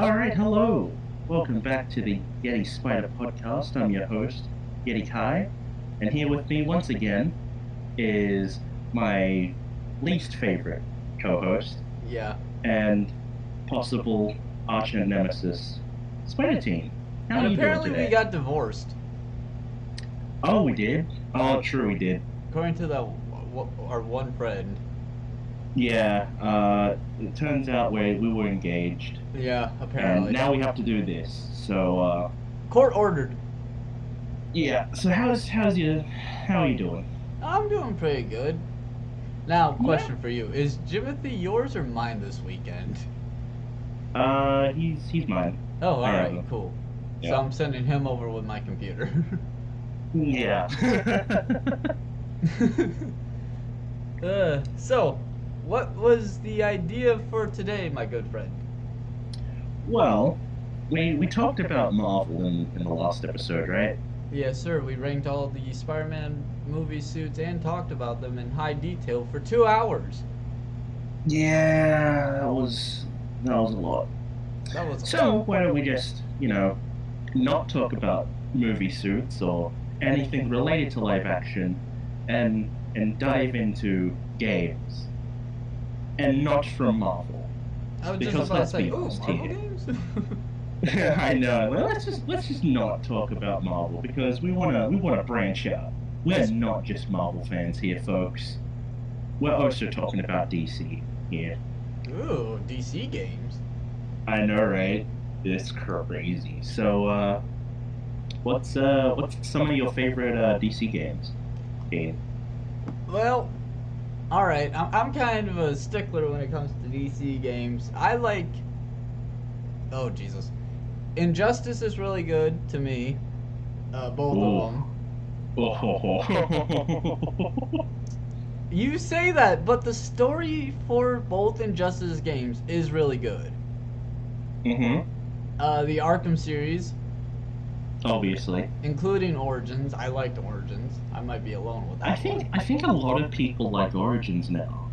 Alright, hello! Welcome back to the Yeti-spider podcast. I'm your host, Yeti Kai, and here with me once again is my least favorite co-host Yeah. and possible arch nemesis, Spider Team. How And are you doing apparently today? we got divorced. Oh, we did? Oh, true, we did. According to our one friend. Yeah, it turns out we were engaged, Yeah, and apparently. now we have to do this. So, Court ordered. yeah. So how are you doing? I'm doing pretty good. Now, Yeah. question for you. Is Jimothy yours or mine this weekend? He's mine. Oh, I have alright, him. cool. So Yeah. I'm sending him over with my computer. Yeah. So, what was the idea for today, my good friend? Well, we talked about Marvel in the last episode, right? Yes, sir. We ranked all the Spider-Man movie suits and talked about them in high detail for 2 hours. Yeah, that was a lot. That was So why don't we just, not talk about movie suits or anything related to live action and dive into games. And not from Marvel. I was just Because about to let's say, be ooh, honest Marvel here. games? I know. Well, let's just not talk about Marvel because we wanna branch out. We're not just Marvel fans here, folks. We're also talking about DC here. Ooh, DC games. I know, right? It's crazy. So, what's some of your favorite DC games? Game. Well, alright, I'm kind of a stickler when it comes to DC games. I like. Oh, Jesus. Injustice is really good to me. Both Ooh. of them. Oh. You say that, but the story for both Injustice games is really good. Mm-hmm. The Arkham series, Obviously. including Origins. I liked Origins. I might be alone with that one. I think a lot of people like Origins now.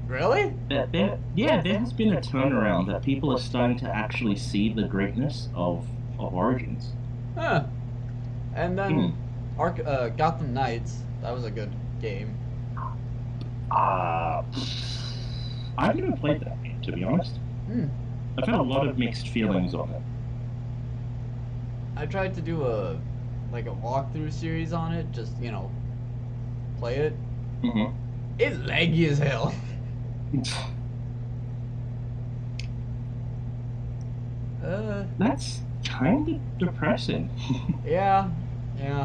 Really? There has been a turnaround that people are starting to actually see the greatness of Origins. Huh. And then Gotham Knights. That was a good game. Uh, I've never played that game, to be honest. I've had a lot of mixed feelings on it. I tried to do a walkthrough series on it. Just play it. Mm-hmm. It's laggy as hell. That's kind of depressing. Yeah.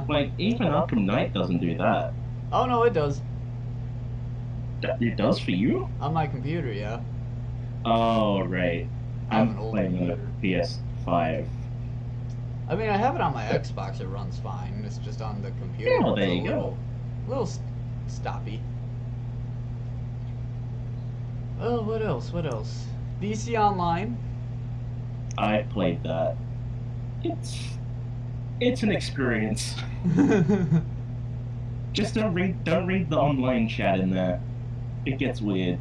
Like, even Arkham Knight doesn't do that. Oh no, it does. It does for you? On my computer, yeah. Oh, right. I have an I'm old playing on a computer. PS5. I mean, I have it on my Xbox. It runs fine. It's just on the computer. Yeah, well, there it's you go. Little stoppy. Oh, what else? What else? DC Online. I played that. It's an experience. Just don't read the online chat in there. It gets weird.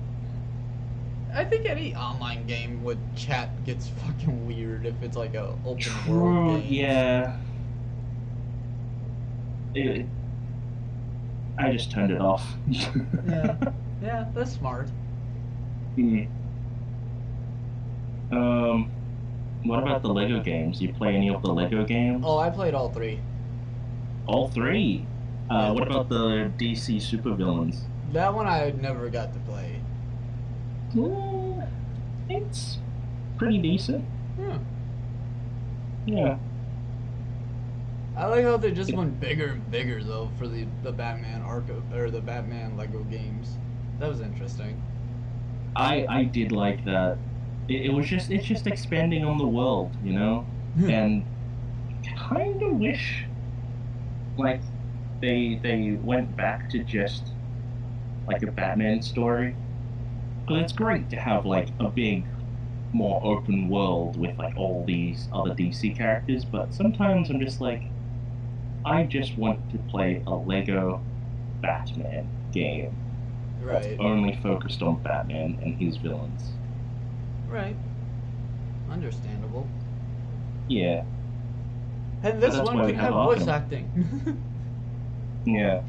I think any online game with chat gets fucking weird if it's like a open True, world game. yeah. I just turned it off. Yeah, that's smart. What about the Lego games? You play any of the Lego games? Oh, I played all three. All three? Yeah. What about the DC supervillains? That one I never got to play. It's pretty decent. Yeah. I like how they just went bigger and bigger though for the Batman Arkham or the Batman Lego games. That was interesting. I did like that. It's just expanding on the world, you know? And kind of wish like they went back to just like a Batman story. But it's great to have like a big, more open world with like all these other DC characters, but sometimes I'm just like, I just want to play a Lego Batman game that's Right. only focused on Batman and his villains. Right. understandable. Yeah, And but this that's one why we can have have voice Arkham. acting. Yeah.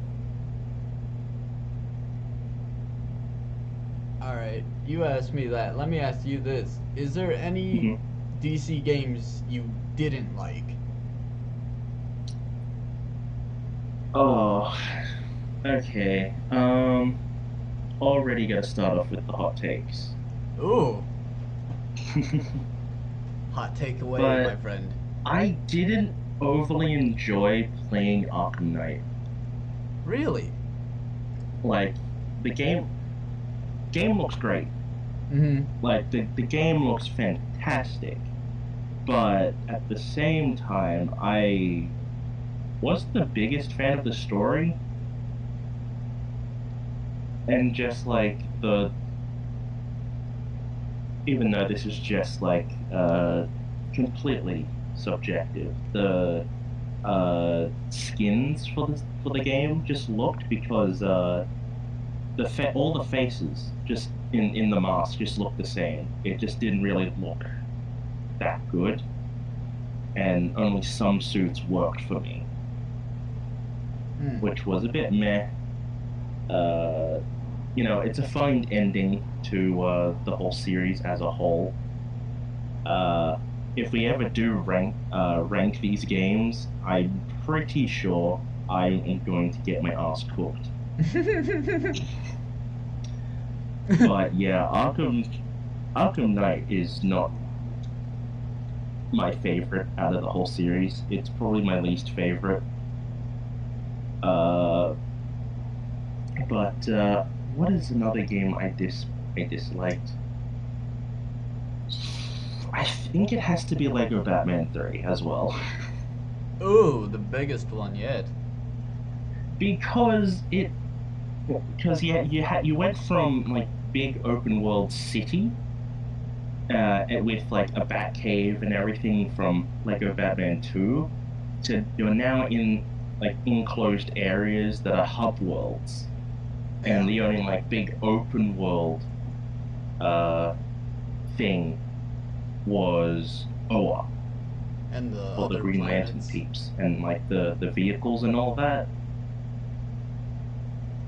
All right, you asked me that. Let me ask you this: is there any Mhm. DC games you didn't like? Oh, okay. Already got to start off with the hot takes. Ooh, hot takeaway, my But friend. I didn't overly enjoy playing Arkham Knight. Really? Like the game looks great. Mm-hmm. Like the game looks fantastic. But at the same time, I wasn't the biggest fan of the story and just like the even though this is just like completely subjective, the skins for the game just looked because all the faces just in the mask just looked the same. It just didn't really look that good, and only some suits worked for me, Hmm. which was a bit meh. Uh, it's a fine ending to the whole series as a whole. Uh, if we ever do rank these games, I'm pretty sure I am going to get my ass cooked. But yeah, Arkham Knight is not my favorite out of the whole series. It's probably my least favorite. Uh, but what is another game I disliked? I think it has to be Lego Batman 3 as well. Ooh, the biggest one yet. Because you went from like big open world city with like a bat cave and everything from Lego Batman 2 to you're now in like enclosed areas that are hub worlds, and Yeah. the only like big open world uh thing was Oa And the for the other Green Lantern planets. peeps and like the vehicles and all that.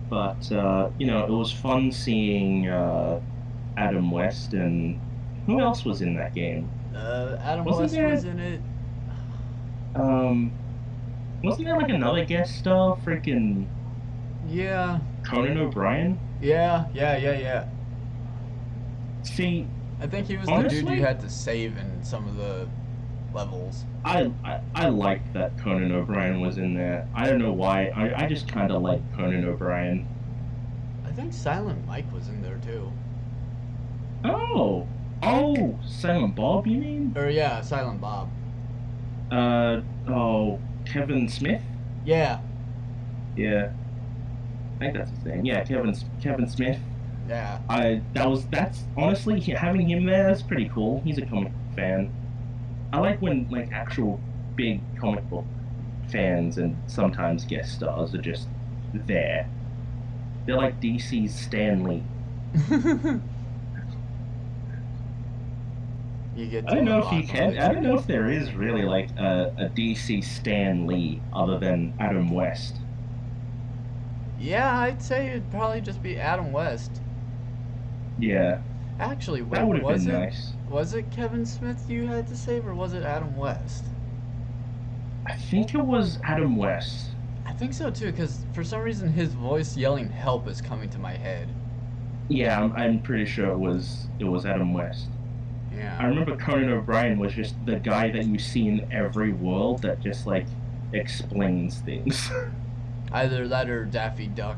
But it was fun seeing Adam West and who else was in that game? Adam Wasn't West was there in it. um wasn't there like another guest star? Freaking Yeah. Conan O'Brien? Yeah. See, I think he was the dude you honestly, had to save in some of the levels. I liked that Conan O'Brien was in there. I don't know why. I just kind of like Conan O'Brien. I think Silent Mike was in there too. Oh, oh, Silent Bob, you mean? Or yeah, Silent Bob. Oh, Kevin Smith? Yeah, Yeah, I think that's his name. Yeah, Kevin Smith. yeah. That's honestly having him there is pretty cool. He's a comic book fan. I like when like actual big comic book fans and sometimes guest stars are just there. They're like DC's Stan Lee. You get I to don't know love if you can. I Aquaman. don't know if there is really like a DC Stan Lee other than Adam West. Yeah, I'd say it'd probably just be Adam West. Yeah, Actually, that wait, would have been nice. was it Kevin Smith you had to save, or was it Adam West? I think it was Adam West. I think so too, because for some reason his voice yelling "help" is coming to my head. Yeah, I'm pretty sure it was Adam West. I Yeah. remember Conan O'Brien was just the guy that you see in every world that just like explains things. Either that or Daffy Duck.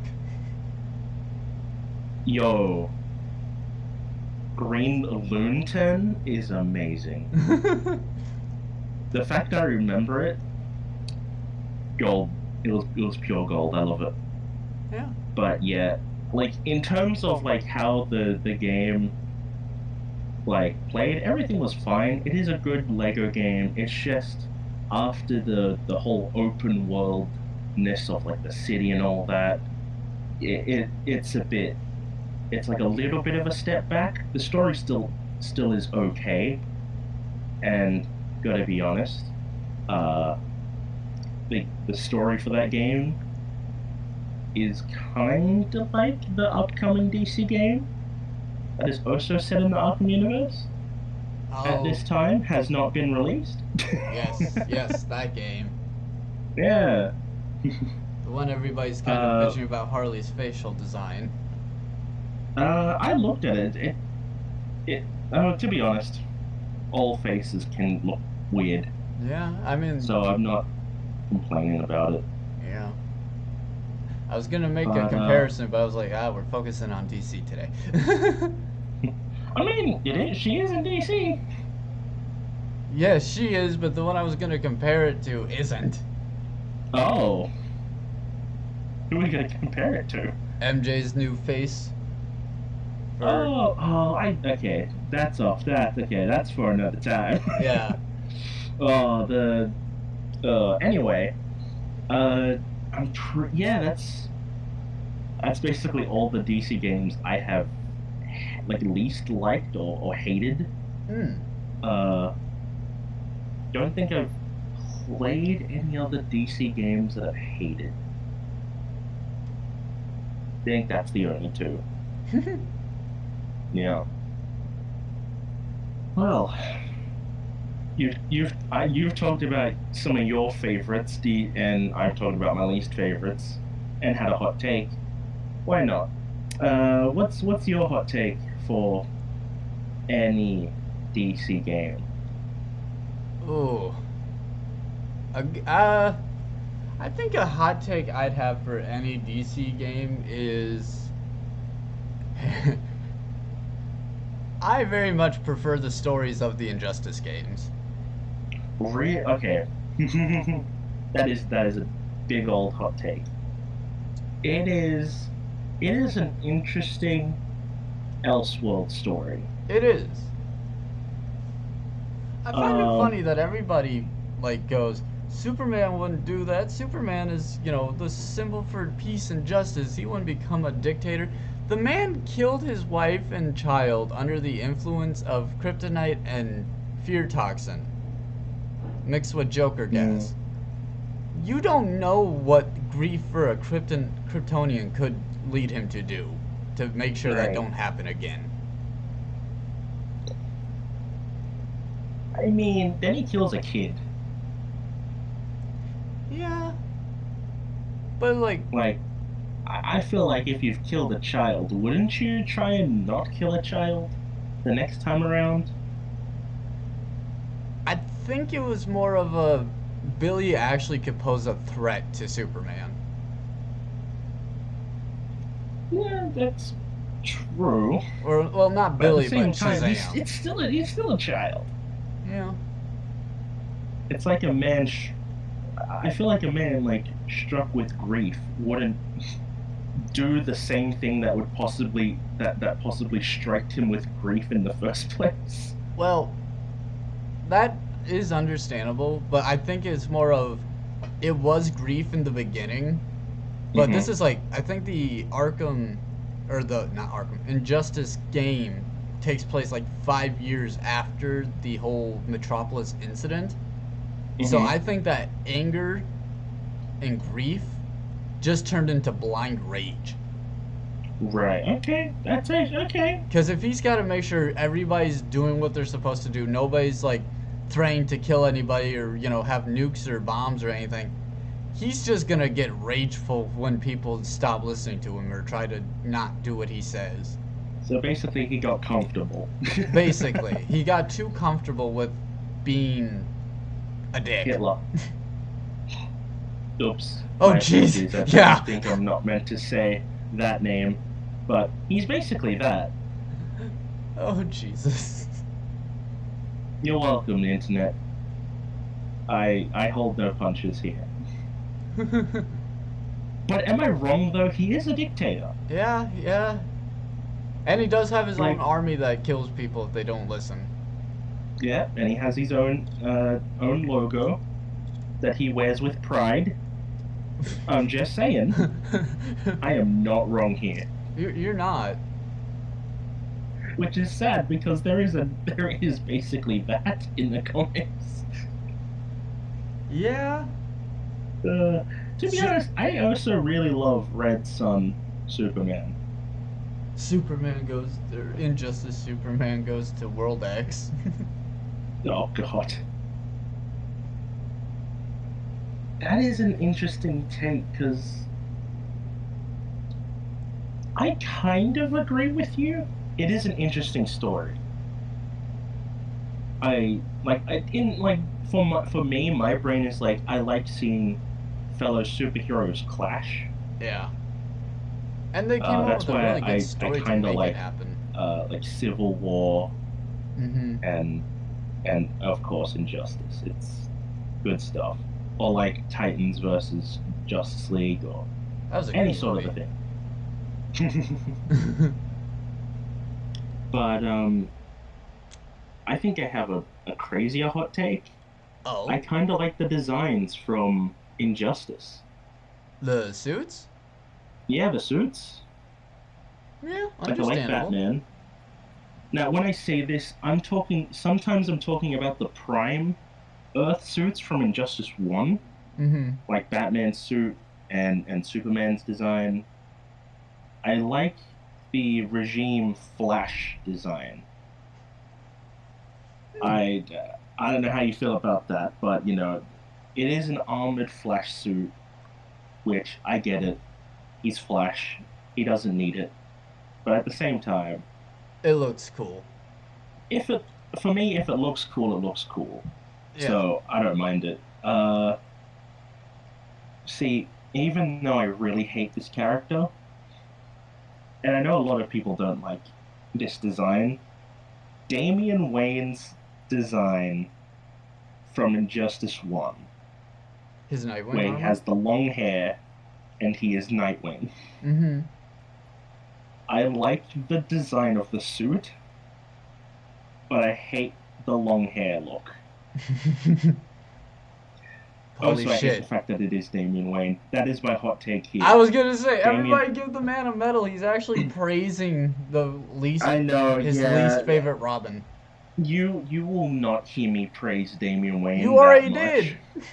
Yo, Green Lantern is amazing. The fact I remember it, gold. It was pure gold. I love it. Yeah. But yeah, like in terms of like how the game like played, everything was fine. It is a good Lego game. It's just after the whole open worldness of like the city and all that, it's like a little bit of a step back. The story still is okay, And gotta be honest, uh, the story for that game is kind of like the upcoming DC game that is also set in the Arkham universe. At Oh, this time, has not been released. yes, yes, that game. Yeah. The one everybody's kind of Uh, bitching about Harley's facial design. I looked at it. To be honest, all faces can look weird, Yeah, I mean, so I'm not complaining about it. yeah. I was gonna make a But comparison, but I was like, we're focusing on DC today. I mean, it is. She is in DC. Yes, she is, but the one I was gonna compare it to isn't. Oh, who are we gonna compare it to? MJ's new face. Okay. That's off. That's okay. That's for another time. Yeah. Oh, anyway, uh, yeah, that's basically all the DC games I have like least liked or hated. Hmm. Uh, don't think I've played any other DC games that I've hated. I think that's the only two. Yeah. Well, you've talked about some of your favorites, and I've talked about my least favorites, and had a hot take. Why not? What's your hot take for any DC game? Ooh. I think a hot take I'd have for any DC game is I very much prefer the stories of the Injustice games. Okay. That is a big old hot take. It is an interesting Elseworld story. It is. I find it Um, funny that everybody like goes, Superman wouldn't do that. Superman is, the symbol for peace and justice. He wouldn't become a dictator. The man killed his wife and child under the influence of kryptonite and fear toxin mixed with Joker gas. You don't know what grief for a Kryptonian could lead him to do to make sure that Right. don't happen again. I mean, then he kills a kid. Yeah, but like, Like, I feel like if you've killed a child, wouldn't you try and not kill a child the next time around? I think it was more of a Billy actually could pose a threat to Superman. Yeah, that's true. Or, well, not But at the Billy, same but time, Shazam. he's still a child. Yeah. It's like a man. I feel like a man like struck with grief wouldn't do the same thing that would possibly strike him with grief in the first place. Well, that is understandable, but I think it's more of it was grief in the beginning, but this is like I think the Arkham or the not Arkham Injustice game takes place like 5 years after the whole Metropolis incident. So I think that anger and grief just turned into blind rage. Right. Okay. That's it. Okay. Because if he's got to make sure everybody's doing what they're supposed to do, nobody's like threatening to kill anybody or have nukes or bombs or anything, he's just gonna get rageful when people stop listening to him or try to not do what he says. So basically, he got comfortable. Basically, he got too comfortable with being a dick. Hitler. Oops. Oh, My jeez. apologies. Yeah. I think I'm not meant to say that name, but he's basically that. Oh, Jesus. You're welcome, the internet. I hold no punches here. But am I wrong though? He is a dictator. Yeah, yeah. And he does have his Like- own army that kills people if they don't listen. Yeah, and he has his own logo that he wears with pride. I'm just saying, I am not wrong here. You're not. which is sad because there is basically that in the comics. Yeah. Uh, to be Su- honest, I also really love Red Sun Superman. Superman goes, or Injustice Superman goes to World X. Oh God, that is an interesting take because I kind of agree with you. It is an interesting story. In like for me, my brain is like I like seeing fellow superheroes clash. Yeah. And they came up That's with a why really good I story to kind of make it happen. like Civil War Mm-hmm. and of course Injustice. It's good stuff. Or like Titans versus Justice League or That was a any good sort of a movie. thing. But I think I have a crazier hot take. Oh, I kind of like the designs from Injustice. the suits? Yeah, the suits. Yeah, Like I like understandable. Batman. Now, when I say this, sometimes I'm talking about the Prime Earth suits from Injustice 1, Mm-hmm. like Batman's suit and Superman's design. I like the Regime Flash design. I I don't know how you feel about that, but it is an armored Flash suit, which I get it. He's Flash. He doesn't need it. But at the same time, It looks cool. if it for me, if it looks cool, it looks cool. Yeah. So I don't mind it. See, even though I really hate this character, and I know a lot of people don't like this design, Damian Wayne's design from Injustice 1, His Nightwing where he armor? has the long hair and he is Nightwing. Mm-hmm. I like the design of the suit, but I hate the long hair look. Holy Also, I hate the shit. fact that it is Damian Wayne. That is my hot take I here. was gonna say, Damian, everybody give the man a medal. He's actually praising I know, his least yeah. favorite Robin. You will not hear me praise Damian You Wayne that already did. much.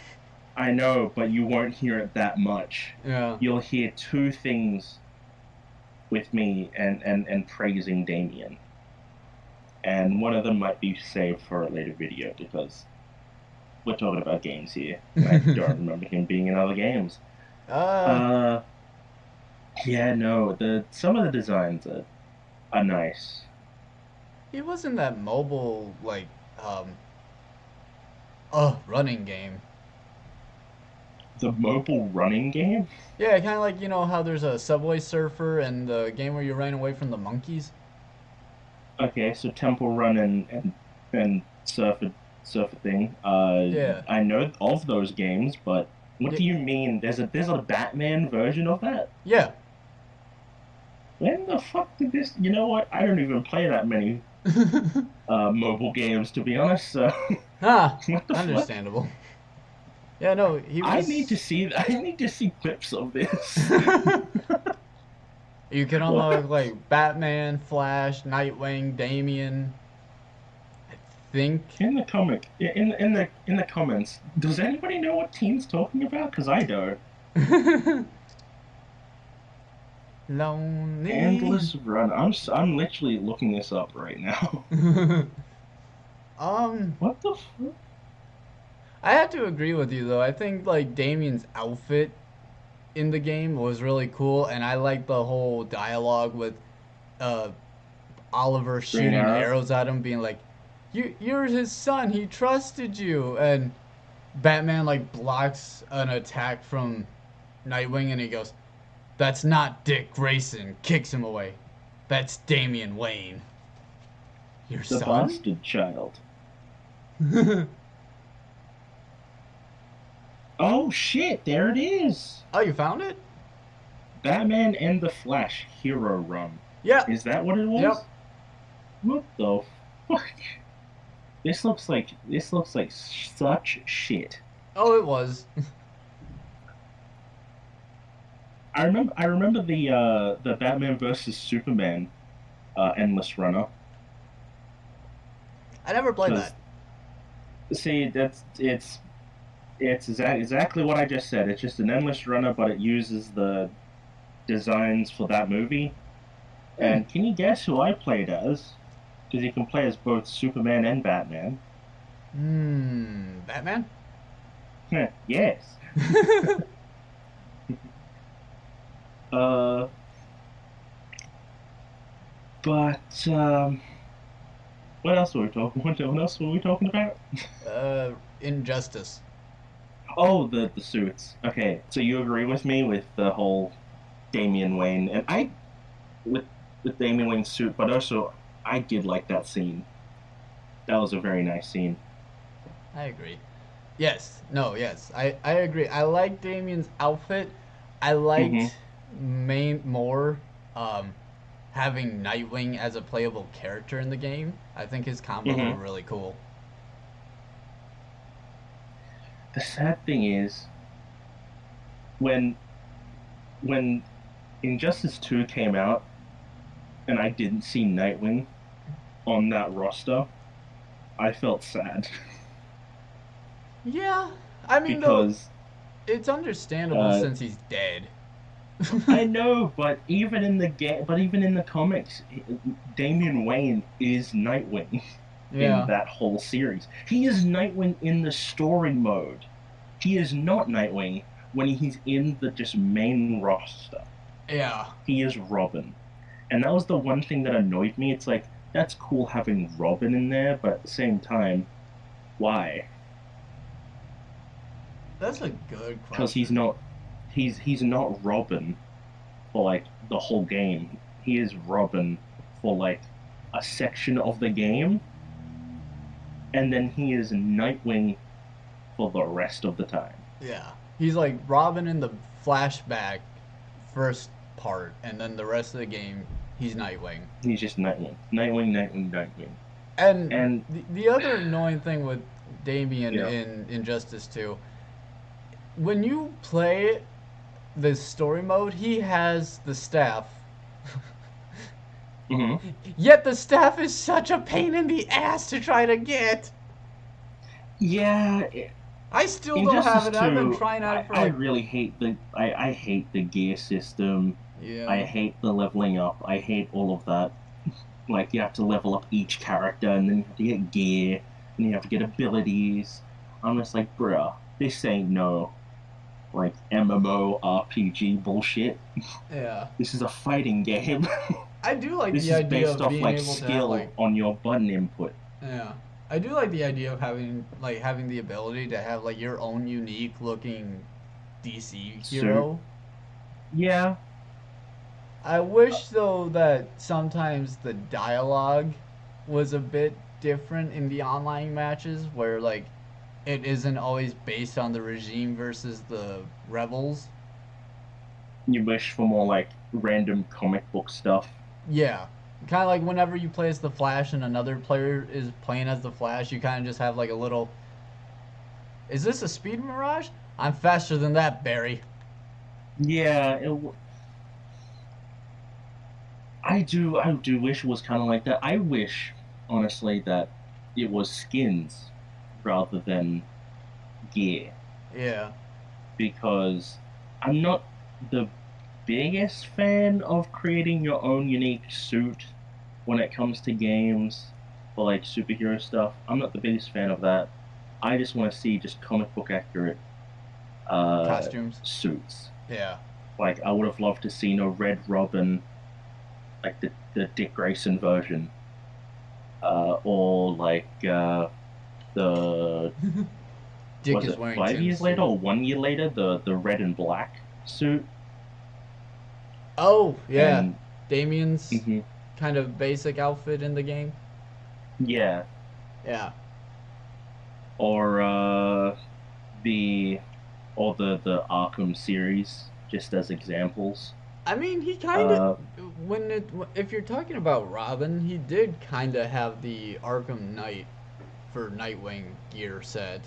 I know, but you won't hear it that much. Yeah. You'll hear two things with me and praising Damian. And one of them might be saved for a later video because we're talking about games here, and I don't remember him being in other games. uh, Uh, yeah, no, the some of the designs are nice. he was in that mobile um running game. The mobile running game? Yeah, kind of like how there's a Subway Surfer and the game where you ran away from the monkeys. Okay, so Temple Run and Surfer thing. Yeah. I know of those games, but what Yeah. do you mean? There's a Batman version of that? Yeah. When the fuck did this? You know what? I don't even play that many mobile games to be honest. So Ah, what the fuck? understandable. Yeah, no, he was. I need to see clips of this. You can unlock What? like Batman, Flash, Nightwing, Damian. I think. In the comments, does anybody know what Teen's talking about? Because I don't. Lonely. Endless Run. I'm literally looking this up right now. um, What the fuck? I have to agree with you though. I think like Damian's outfit in the game was really cool, and I like the whole dialogue with uh Oliver Green shooting Arrow. arrows at him, being like, You're his son. He trusted you." And Batman like blocks an attack from Nightwing, and he goes, "That's not Dick Grayson." Kicks him away. "That's Damian Wayne." "Your The son?" Bastard Child. Oh, Oh shit! There it is. you found it? Batman and the Flash Hero Run. Yep. Is that what it Yep. was? What the fuck? This looks like such shit. Oh, it was. I remember the Batman versus Superman Endless Runner. I never played Because that. see, exactly what I just said. It's just an endless runner, but it uses the designs for that movie. Hmm. And can you guess who I played as? Because you can play as both Superman and Batman. Batman? Yes. Uh, but what else were we talking? What else were we talking about? Injustice. Oh, the suits. Okay, so you agree with me with the whole Damian Wayne, and I with Damian Wayne's suit, but also I did like that scene. That was a very nice scene. I agree. Yes. No, yes. I agree. I like Damien's outfit. I Hmm. liked more um, having Nightwing as a playable character in the game. I think his combos were Hmm. really cool. The sad thing is when when Injustice 2 came out and I didn't see Nightwing on that roster, I felt sad Yeah. I mean, though, because it's understandable uh, since he's dead. I know, but even in the game, but even in the comics, Damian Wayne is Nightwing in Yeah. that whole series. He is Nightwing in the story mode. He is not Nightwing when he's in the just main roster. Yeah. He is Robin. And that was the one thing that annoyed me. It's like, that's cool having Robin in there, but at the same time, why? That's a good Because question. he's not Robin for like the whole game. He is Robin for like a section of the game, and then he is Nightwing for the rest of the time. Yeah. He's like Robin in the flashback first part, and then the rest of the game, he's Nightwing. He's just Nightwing, Nightwing, Nightwing, Nightwing. And And the other annoying thing with Damien yeah, in Injustice 2, when you play the story mode, he has the staff. hmm, Yet the staff is such a pain in the ass to try to get. yeah. I still don't have Injustice it. I've been 2, trying at it for I like. really hate I hate the gear system. I Yeah. hate the leveling up. I hate all of that. Like you have to level up each character and then you have to get gear and you have to get abilities. I'm just like, bruh, this ain't no like MMO RPG bullshit. Yeah. This is a fighting game. I do like This the is idea based of off being like able to have like. skill on your button input. Yeah. I do like the idea of having the ability to have like your own unique looking DC Suit. hero. Yeah. I wish though that sometimes the dialogue was a bit different in the online matches where like it isn't always based on the regime versus the rebels. You wish for more like random comic book stuff. Yeah. Kind of like whenever you play as the Flash and another player is playing as the Flash, you kind of just have like a little. Is this a speed mirage? I'm faster than that, Barry. Yeah, I do wish it was kind of like that. I wish, honestly, that it was skins rather than gear Yeah. because I'm not the biggest fan of creating your own unique suit when it comes to games for like superhero stuff. I'm not the biggest fan of that. I just want to see just comic book accurate uh Costumes. suits. Yeah. Like I would have loved to see a Red Robin, like the Dick Grayson version, or like the Dick was is it wearing 5 years Tim's later suit. or 1 year later the red and black suit Oh, yeah. and Damien's mhm, kind of basic outfit in the game. yeah, Yeah. or the the Arkham series just as examples. I mean, he kind of Uh, when it if you're talking about Robin, he did kind of have the Arkham Knight for Nightwing gear set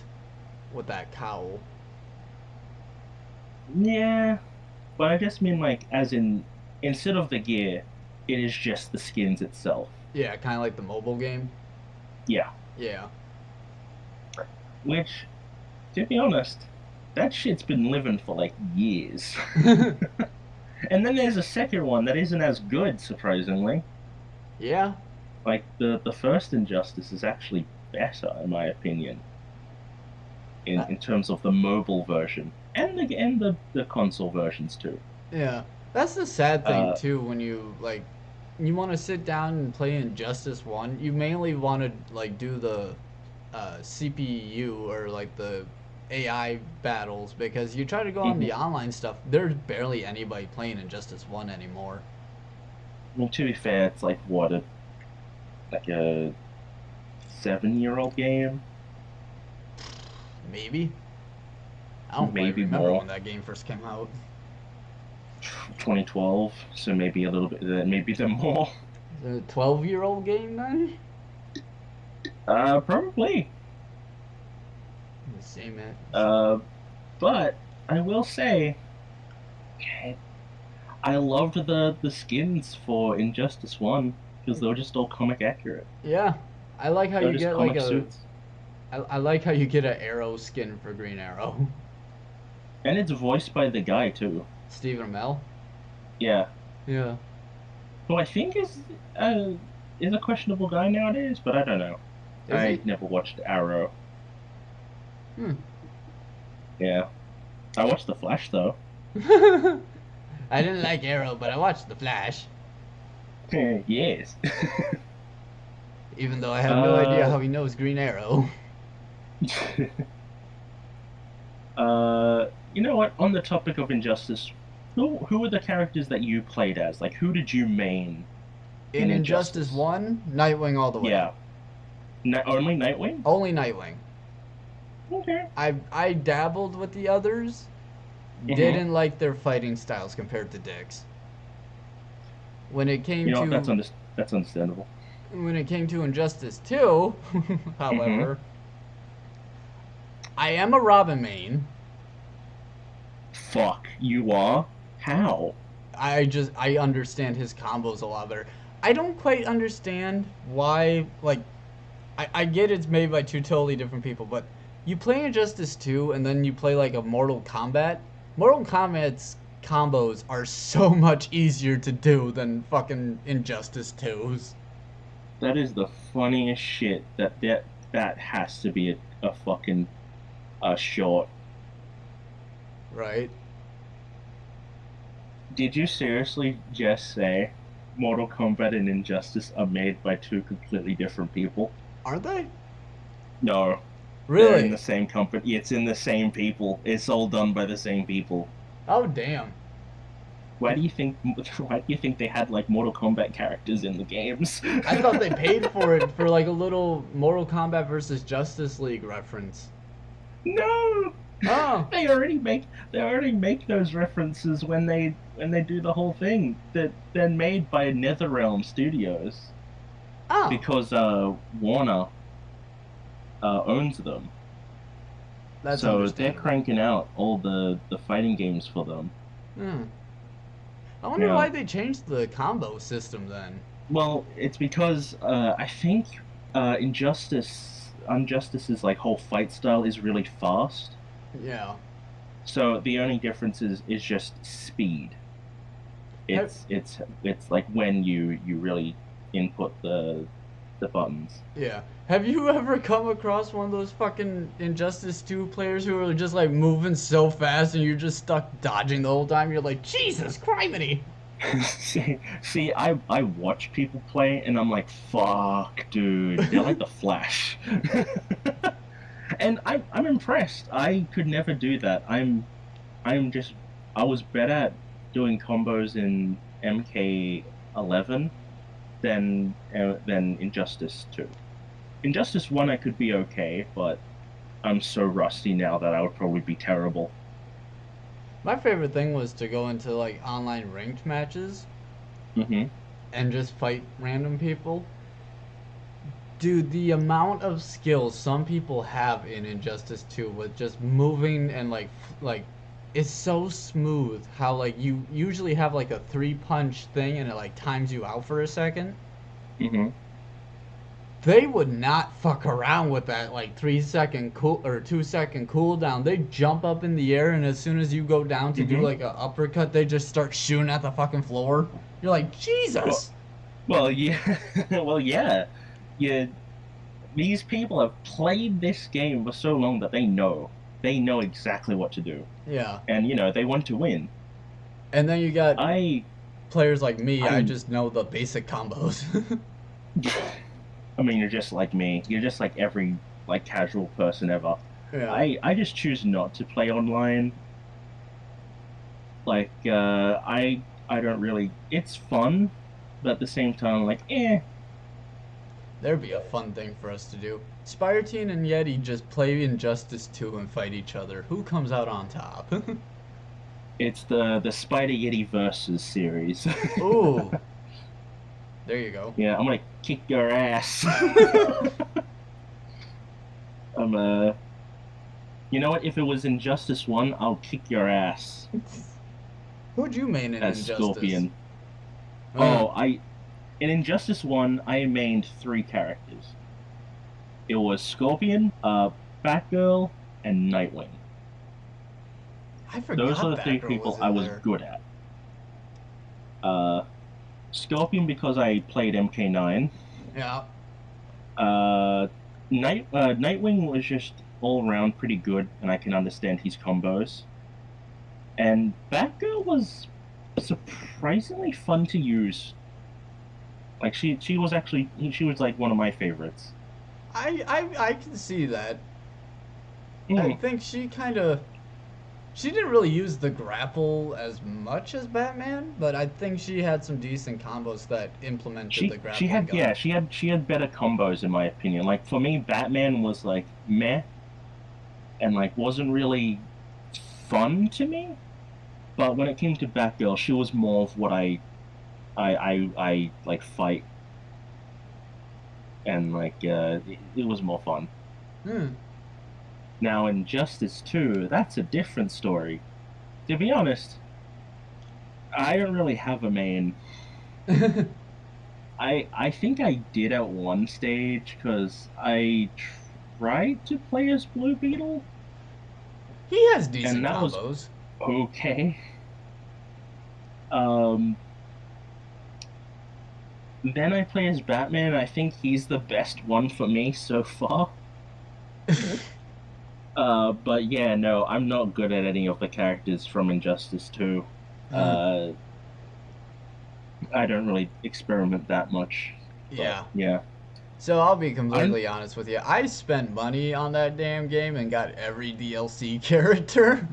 with that cowl. yeah, but I just mean like as in instead of the gear, it is just the skins itself. Yeah, kind of like the mobile game. Yeah, Yeah. Which, to be honest, that shit's been living for like years. And then there's a second one that isn't as good, surprisingly. Yeah. Like the first Injustice is actually better, in my opinion, Uh, in terms of the mobile version and the console versions too. yeah. That's the sad thing Uh, too when you want to sit down and play Injustice 1, you mainly want to like do the CPU or like the AI battles because you try to go on the mhm. online stuff, there's barely anybody playing Injustice 1 anymore. I mean, to be fair, it's like what like a 7-year-old game, Maybe. I don't quite maybe remember when more. that game first came out. 2012, so maybe a little bit, maybe the more. Is it a 12-year-old game then? Probably. Same it. Uh, but I will say, I loved the skins for Injustice One because they were just all comic accurate. Yeah. I like how They were you just get like comic a suits, I like how you get an Arrow skin for Green Arrow. and it's voiced by the guy too. Stephen Amell. Yeah, Yeah. who I think uh is a questionable guy nowadays, but I don't know. Is I he? never watched Arrow. Hmm. Yeah, I watched The Flash though. I didn't like Arrow, but I watched The Flash. Yes. Even though I have no idea uh, how he knows Green Arrow. you know what? On the topic of Injustice, who were the characters that you played as? Like, who did you main In in Injustice Injustice? 1, Nightwing all the way. Yeah, only Nightwing. Only Nightwing. Okay. I dabbled with the others. Mm-hmm. Didn't like their fighting styles compared to Dick's. When it came You know what? to That's understandable. Injustice 2, Mm-hmm. however, I am a Robin main. Fuck, you are? How? I understand his combos a lot better. I don't quite understand why like I get it's made by two totally different people, but you play Injustice 2 and then you play like a Mortal Kombat. Mortal Kombat's combos are so much easier to do than fucking Injustice 2's. That is the funniest shit. That has to be a fucking short. Right? Did you seriously just say Mortal Kombat and Injustice are made by two completely different people? Aren't they? No, they're in Really? the same company. It's in the same people. It's all done by the same people. Oh damn. Why do you think? Why do you think they had like Mortal Kombat characters in the games? I thought they paid for it for like a little Mortal Kombat versus Justice League reference. No, Oh. they already make those references when they do the whole thing. That they're made by NetherRealm Studios Oh. because Warner owns them. That's So they're understandable. cranking out all the fighting games for them. Hmm. I wonder Yeah. why they changed the combo system then. Well, it's because I think Injustice's like whole fight style is really fast. Yeah. So the only difference is just speed. Have, It's like when you really input the buttons. yeah. Have you ever come across one of those fucking Injustice 2 players who are just like moving so fast and you're just stuck dodging the whole time? You're like, Jesus criminy! See, I watch people play and I'm like, fuck, dude, they're like the Flash. And I'm impressed. I could never do that. I'm just I was better at doing combos in MK11 than Injustice 2. Injustice 1 I could be okay, but I'm so rusty now that I would probably be terrible. My favorite thing was to go into like online ranked matches Hmm. and just fight random people. Dude, the amount of skill some people have in Injustice 2 with just moving and like it's so smooth how like you usually have like a three punch thing and it like times you out for a second. Hmm. they would not fuck around with that like 3 second cool or 2 second cooldown. They jump up in the air, and as soon as you go down to do Hmm. like a uppercut, they just start shooting at the fucking floor. You're like, Well, Jesus. well, yeah, well, yeah. Yeah, these people have played this game for so long that they know exactly what to do, Yeah. and they want to win. And then you got I, players like me. I I, just know the basic combos. I mean, you're just like me. You're just like every like casual person ever. Yeah. I just choose not to play online. Like, I don't really. It's fun, but at the same time, like, eh. There'd be a fun thing for us to do. Spireteen and Yeti just play Injustice 2 and fight each other. Who comes out on top? It's the Spider Yeti versus series. Ooh, there you go. Yeah, I'm gonna kick your ass. I'm You know what? If it was Injustice 1, I'll kick your ass Who'd you main in as Injustice? Scorpion. Uh, Oh, in Injustice 1, I mained three characters. It was Scorpion, Batgirl, and Nightwing. I Those are forgot the three Batgirl people was I in was there. good at. Uh, Scorpion because I played MK9. Yeah. Uh, Nightwing was just all around pretty good, and I can understand his combos. And Batgirl was surprisingly fun to use. Like she was like one of my favorites. I can see that. I Mm. think she didn't really use the grapple as much as Batman, but I think she had some decent combos that implemented the She grappling had gun. she had better combos in my opinion. Like for me, Batman was like meh and like wasn't really fun to me. But when it came to Batgirl, she was more of what I like fight and like it was more fun. Hmm. Now in Justice 2, that's a different story. To be honest, I don't really have a main. I think I did at one stage because I tried to play as Blue Beetle, He has and decent that was combos. okay. Um, then I play as Batman. I think he's the best one for me so far. But yeah, no, I'm not good at any of the characters from Injustice 2. Uh, Uh, I don't really experiment that much, but yeah. yeah. So I'll be I'm completely honest with you. I spent money on that damn game and got every DLC character.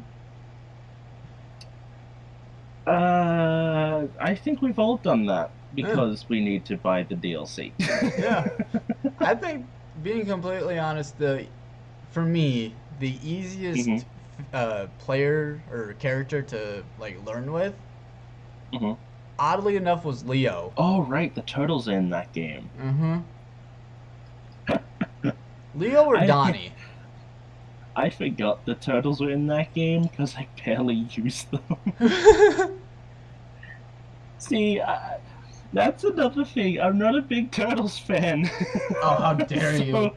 I think we've all done that Huh. because we need to buy the DLC. Yeah. I think being completely honest, the for me, the Hmm. easiest player or character to like learn with, Hmm. oddly enough, was Leo. Oh, right, the turtles are in that game. Mm-hmm. Leo or I Donnie? I forgot the turtles were in that game because I barely used them. See, that's another thing. I'm not a big turtles fan. Oh, how dare you! So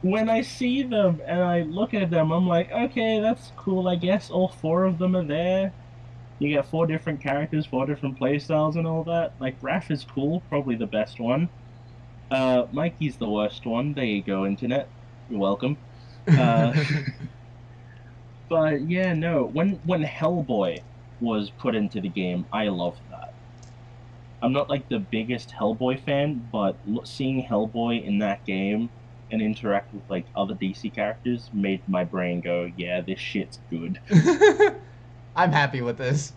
when I see them and I look at them, I'm like, okay, that's cool. I guess all four of them are there. You get four different characters, four different playstyles, and all that. Like Raph is cool, probably the best one. Mikey's the worst one. There you go, internet. You're welcome. Uh, but yeah, no. When Hellboy was put into the game, I loved that. I'm not like the biggest Hellboy fan, but seeing Hellboy in that game and interact with like other DC characters made my brain go, yeah, this shit's good. I'm happy with this.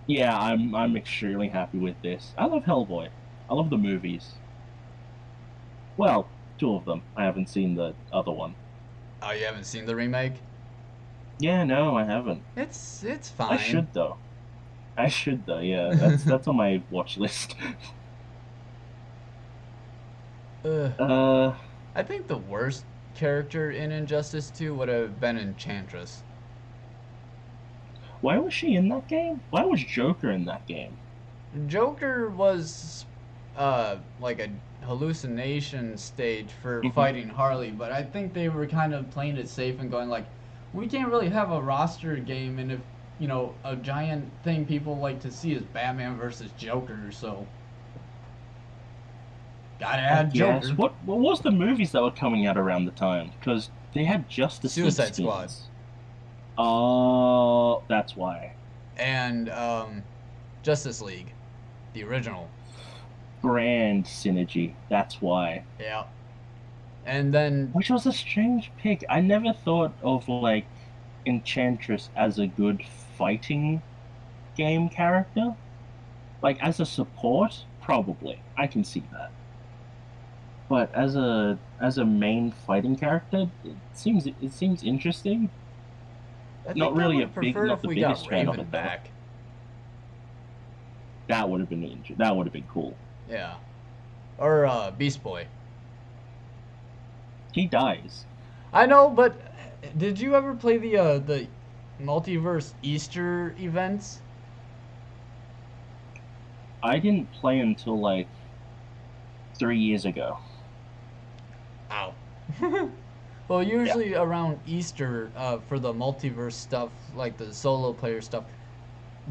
Yeah, I'm extremely happy with this. I love Hellboy. I love the movies. Well, two of them. I haven't seen the other one. Oh, you haven't seen the remake? Yeah, no, I haven't. It's I fine. should though. I should though. Yeah, that's on my watch list. Ugh. Uh, I think the worst character in Injustice 2 would have been Enchantress. why was she in that game? Why was Joker in that game? Joker was like a hallucination stage for Hmm. fighting Harley, but I think they were kind of playing it safe and going like, we can't really have a roster game, and if a giant thing people like to see is Batman versus Joker, so gotta I add guess. Joker. What was the movies that were coming out around the time? Because they had Justice League Suicide Squad skins. Oh, that's why. and Justice League, the original. Grand synergy. That's why. Yeah, and then Which was a strange pick. I never thought of like Enchantress as a good fighting game character. Like as a support, probably. I can see that. But as a main fighting character, it seems interesting. I Not think I really would a have big, preferred not if the we got biggest fan of Raven it though. back. That would have been cool. Yeah, or Beast Boy. He dies. I know, but did you ever play the multiverse Easter events? I didn't play until like 3 years ago. Ow. Well, Yeah. usually around Easter, for the multiverse stuff, like the solo player stuff,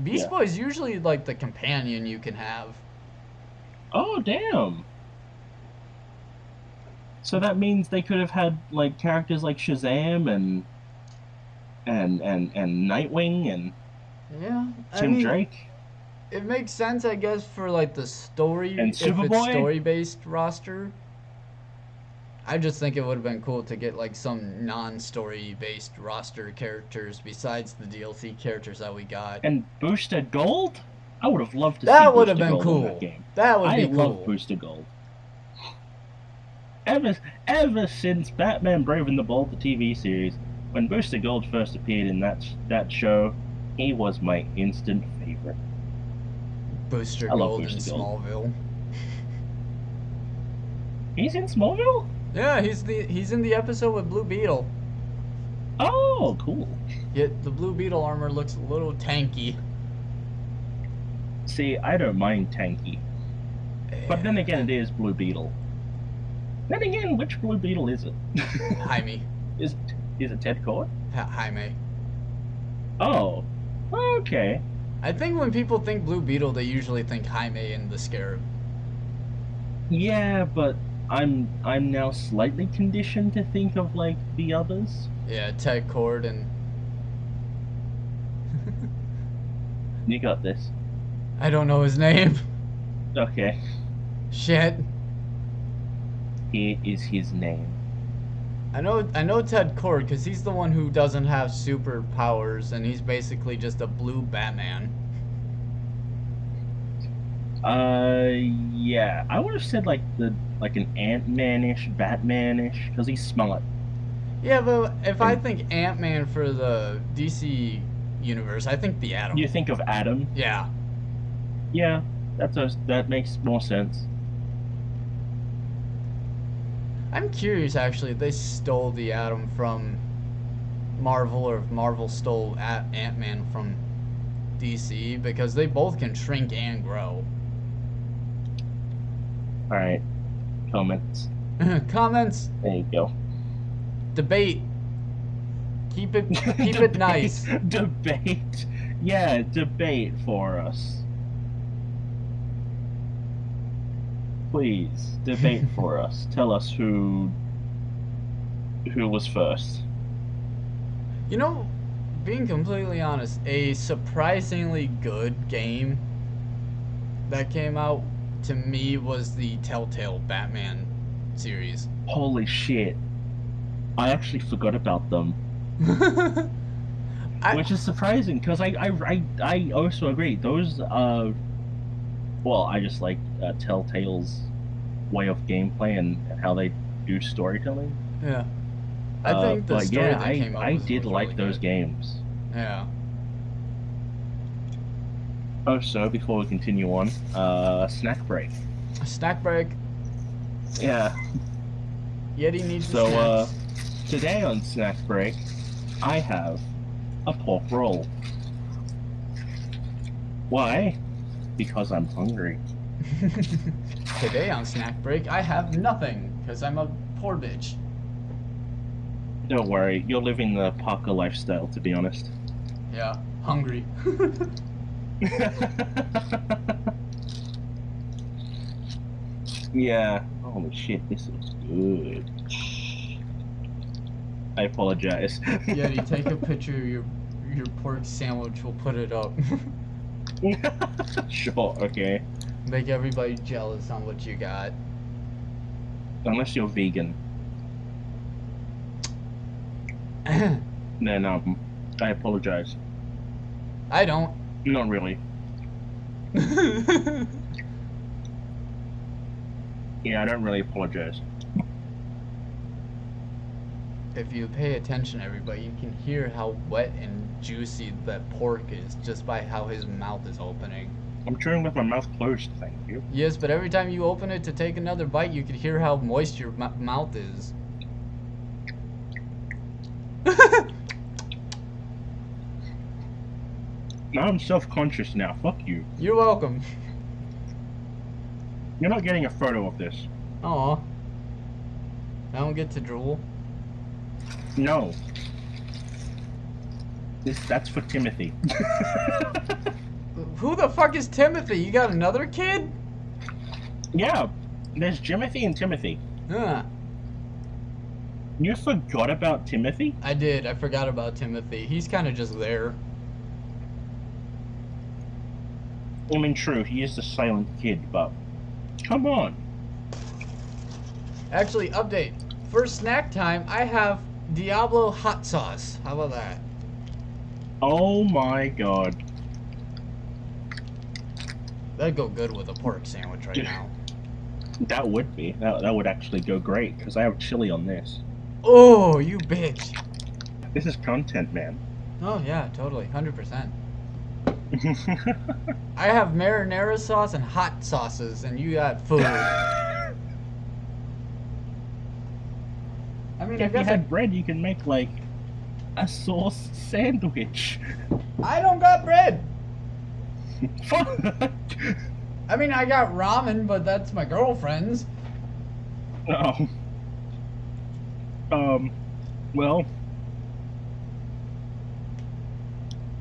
Beast Yeah. Boy's usually like the companion you can have. Oh damn. So that means they could have had like characters like Shazam and Nightwing and Yeah, I Tim mean, Drake it makes sense, I guess, for like the and story, if it's Superboy. story based roster. I just think it would have been cool to get like some non-story based roster characters besides the DLC characters that we got. And Booster Gold? I would have loved to see That would have Booster been Gold in that cool. game. That would I be love cool. Booster Gold. Ever since Batman Brave and the Bold, the TV series, when Booster Gold first appeared in that show, he was my instant favorite. Booster I love Gold in Booster Gold. Smallville. He's in Smallville? Yeah, he's in the episode with Blue Beetle. Oh, cool. Yet the Blue Beetle armor looks a little tanky. See, I don't mind Tanky. But then again, it Eh, is Blue Beetle. Then again, which Blue Beetle is it? Jaime. Is it Ted Cord? Jaime. Oh, okay. I think when people think Blue Beetle, they usually think Jaime and the Scarab. Yeah, but I'm now slightly conditioned to think of like the others. Yeah, Ted Cord and You got this. I don't know his name. Okay, Shit. here is his name. I know Ted Cord because he's the one who doesn't have superpowers and he's basically just a blue Batman. Yeah, I would have said like an Ant-Man-ish, Batman-ish, because he's smart. Yeah, but if I And think Ant-Man for the DC universe, I think the you Atom. think of Adam? Yeah. Yeah, that makes more sense. I'm curious actually if they stole the Atom from Marvel or if Marvel stole Ant-Man from DC because they both can shrink and grow. All right, comments. Comments, There you go. debate. Keep it Debate, nice. debate. Yeah, debate for us. Please debate for us. Tell us who was first. You know, being completely honest, a surprisingly good game that came out to me was the Telltale Batman series. Holy shit! I actually forgot about them, I which is surprising because I also agree. Those well, I just like Telltale's way of gameplay and how they do storytelling. yeah, I think the But story yeah, that came out I was did like really those good. games. Yeah. Oh, so before we continue on, snack break. Snack break. Yeah. Yeti needs So a today on snack break, I have a pork roll. Why? Because I'm hungry. snack. Today on snack break, I have nothing because I'm a poor bitch. Don't worry, you're living the Parker lifestyle, to be honest. Yeah, hungry. Yeah. Holy shit, this looks good. I apologize. Yeti, take a picture of your pork sandwich. We'll put it up. Sure, okay. Make everybody jealous on what you got. Unless you're vegan, then I apologize. I don't. Not really. Yeah, I don't really apologize. If you pay attention, everybody, you can hear how wet and juicy that pork is just by how his mouth is opening. I'm chewing with my mouth closed, thank you. Yes, but every time you open it to take another bite, you can hear how moist your mouth is. Now I'm self-conscious now. Fuck you. You're welcome. You're not getting a photo of this. Aw. I don't get to drool. No. That's for Timothy. Who the fuck is Timothy? You got another kid? Yeah. There's Jimothy and Timothy. Huh. You forgot about Timothy? I did. I forgot about Timothy. He's kind of just there. I mean, true, he is the silent kid, but come on. Actually, update. For snack time, I have Diablo hot sauce. How about that? Oh my god. That'd go good with a pork sandwich right now. That would be. That would actually go great, because I have chili on this. Oh, you bitch. This is content, man. Oh, yeah, totally. 100%. I have marinara sauce and hot sauces, and you got food. I mean, I If you guess had bread, you can make, like, a sauce sandwich. I don't got bread. Fuck! I mean, I got ramen, but that's my girlfriend's. Oh. Well.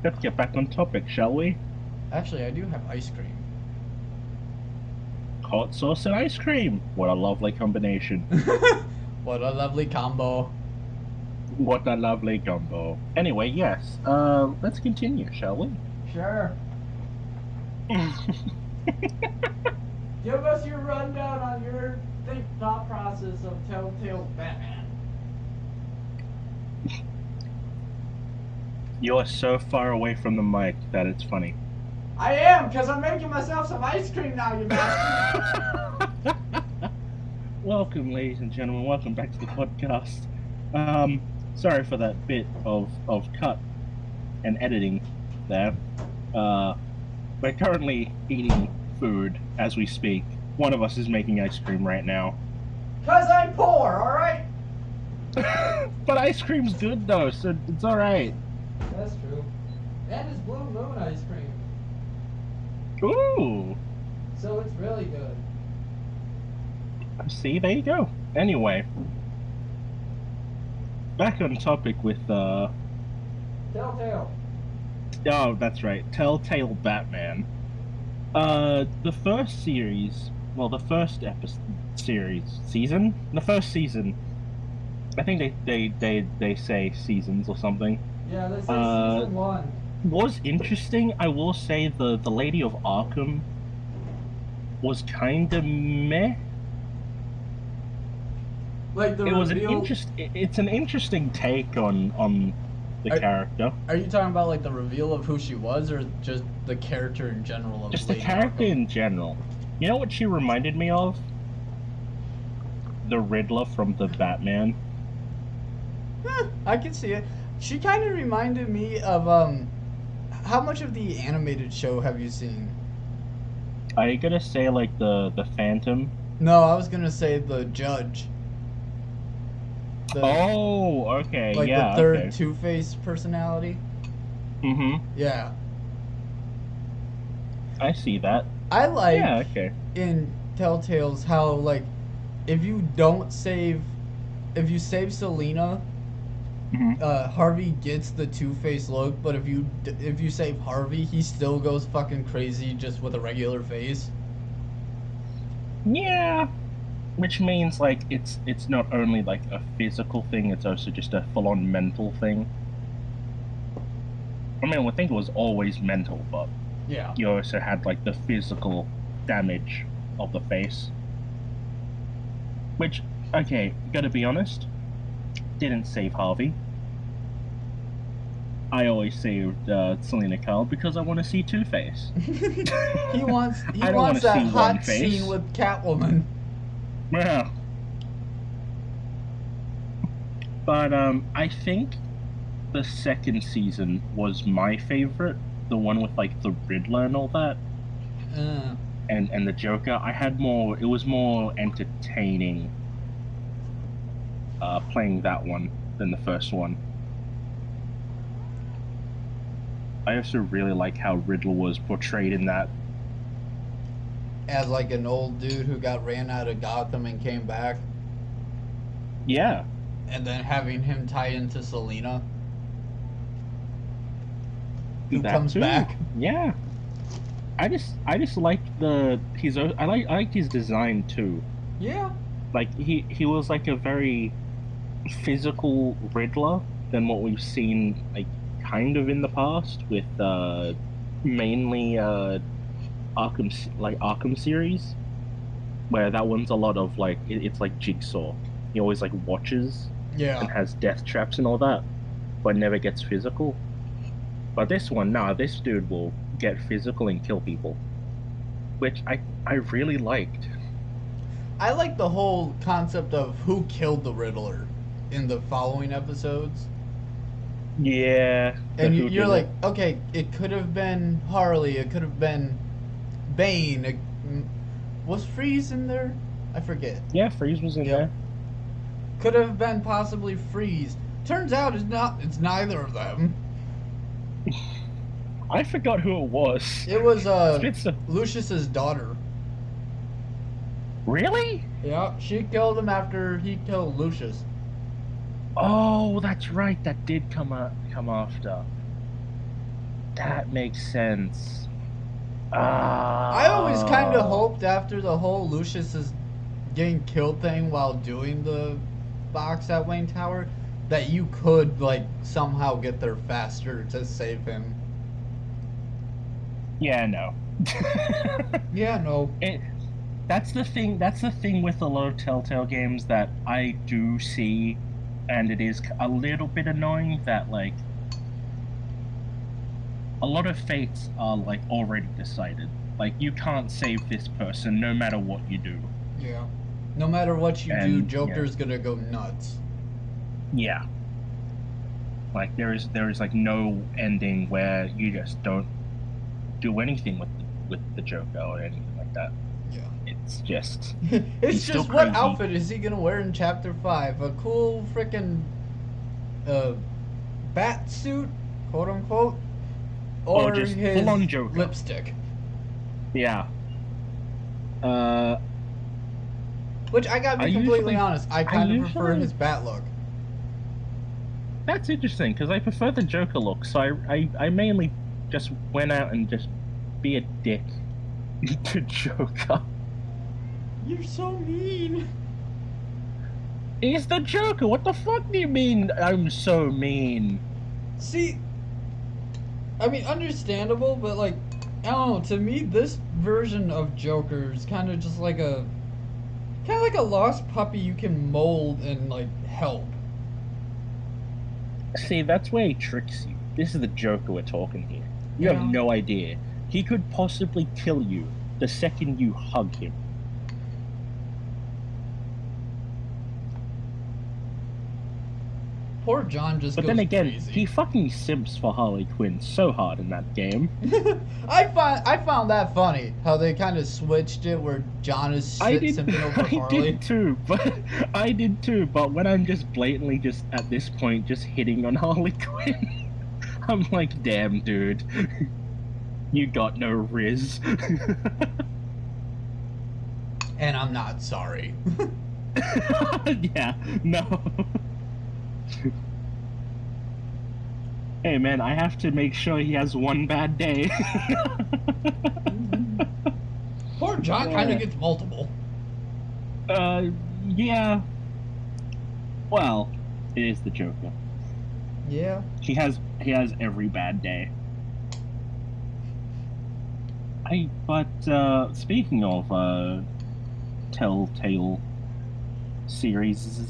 Let's get back on topic, shall we? Actually, I do have ice cream. Hot sauce and ice cream. What a lovely combination. What a lovely combo. What a lovely combo. Anyway, yes. Let's continue, shall we? Sure. Give us your rundown on your thought process of Telltale Batman. You are so far away from the mic that it's funny. I am, because I'm making myself some ice cream now, you bastard. Welcome, ladies and gentlemen. Welcome back to the podcast. Sorry for that bit of cut and editing there. We're currently eating food as we speak. One of us is making ice cream right now. Because I'm poor, alright? But ice cream's good though, so it's alright. That's true. And it's Blue Moon ice cream. Ooh. So it's really good. See, there you go. Anyway. Back on topic with, Telltale. Oh, that's right. Telltale Batman. The first series... Well, the first season? The first season. I think they say seasons or something. Yeah, this is season 1. Was interesting. I will say the Lady of Arkham was kinda meh. Like the It was reveal. It's an interesting take on the character. Are you talking about like the reveal of who she was, or just the character in general? Of Just the Lady character Arkham? in general. You know what she reminded me of? The Riddler from the Batman. I can see it. She kind of reminded me of How much of the animated show have you seen? Are you gonna say like the Phantom? No, I was gonna say the Judge. Oh, okay, Like yeah, the third okay. Two-Face personality. Mm-hmm. Yeah. I see that. I like Yeah, okay. in Telltale's how like if you don't save, if you save Selena, Mhm. Harvey gets the Two-Face look, but if you save Harvey, he still goes fucking crazy just with a regular face. Yeah, which means like it's not only like a physical thing, it's also just a full-on mental thing. I mean, I would think it was always mental, but Yeah. you also had like the physical damage of the face. Which, okay, gotta be honest, didn't save Harvey. I always saved Selena Kyle because I want to see Two Face. he wants he I don't want wants to that see One hot scene Face. with Catwoman. Yeah. But I think the second season was my favorite, the one with like the Riddler and all that, Uh, and the Joker. I had more. It was more entertaining playing that one than the first one. I also really like how Riddler was portrayed in that. as like an old dude who got ran out of Gotham and came back, Yeah, and then having him tie into Selena, who that comes too. back. Yeah, I just like the his. I liked his design too. Yeah. Like he was like a very physical Riddler than what we've seen like kind of in the past with mainly Arkham series, where that one's a lot of like it's like Jigsaw. He always like watches Yeah. and has death traps and all that, but never gets physical. But this one, nah, this dude will get physical and kill people, which I really liked. I like the whole concept of who killed the Riddler in the following episodes. Yeah, the And who you're did it. like, okay, it could have been Harley, it could have been Bane. Was Freeze in there? I forget. Yeah, Freeze was in Yep. there. Could have been possibly Freeze. Turns out it's not. It's neither of them. I forgot who it was. It was Spitzer. Lucius's daughter. Really? Yeah, she killed him after he killed Lucius. Oh, that's right. That did come after. That makes sense. I always kind of Ah. hoped after the whole Lucius is getting killed thing while doing the box at Wayne Tower that you could like somehow get there faster to save him. Yeah, no. Yeah, no. it that's the thing. That's the thing with a lot of Telltale games that I do see, and it is a little bit annoying that like a lot of fates are like already decided. Like you can't save this person no matter what you do. Yeah. No matter what you do, And yeah, Joker's gonna go nuts. yeah. Like there is like no ending where you just don't do anything with the Joker or anything like that. Yeah. It's just It's he's still just what crazy. outfit is he gonna wear in chapter 5? A cool freaking uh bat suit, quote unquote, Or or just his full on Joker. lipstick. Yeah. Uh, Which I gotta be I completely usually honest, I I kind of prefer usually his bat look. that's interesting because I prefer the Joker look. So I mainly just went out and just be a dick to Joker. You're so mean. He's the Joker. What the fuck do you mean I'm so mean? See, I mean, understandable, but like, I don't know. To me, this version of Joker is kind of like a lost puppy you can mold and like help. See, that's where he tricks you. This is the Joker we're talking here. You have Yeah. no idea. He could possibly kill you the second you hug him. Poor John just But goes then again, crazy. he fucking simps for Harley Quinn so hard in that game. I found that funny how they kind of switched it where John is I did, simping over I Harley. did too, but I did too. But when I'm just blatantly just at this point just hitting on Harley Quinn, I'm like, damn, dude, you got no riz. And I'm not sorry. Yeah, no. Hey man, I have to make sure he has one bad day. Poor John kind of Yeah. gets multiple. Uh, yeah. Well, it is the Joker. Yeah. He has every bad day. But speaking of Telltale series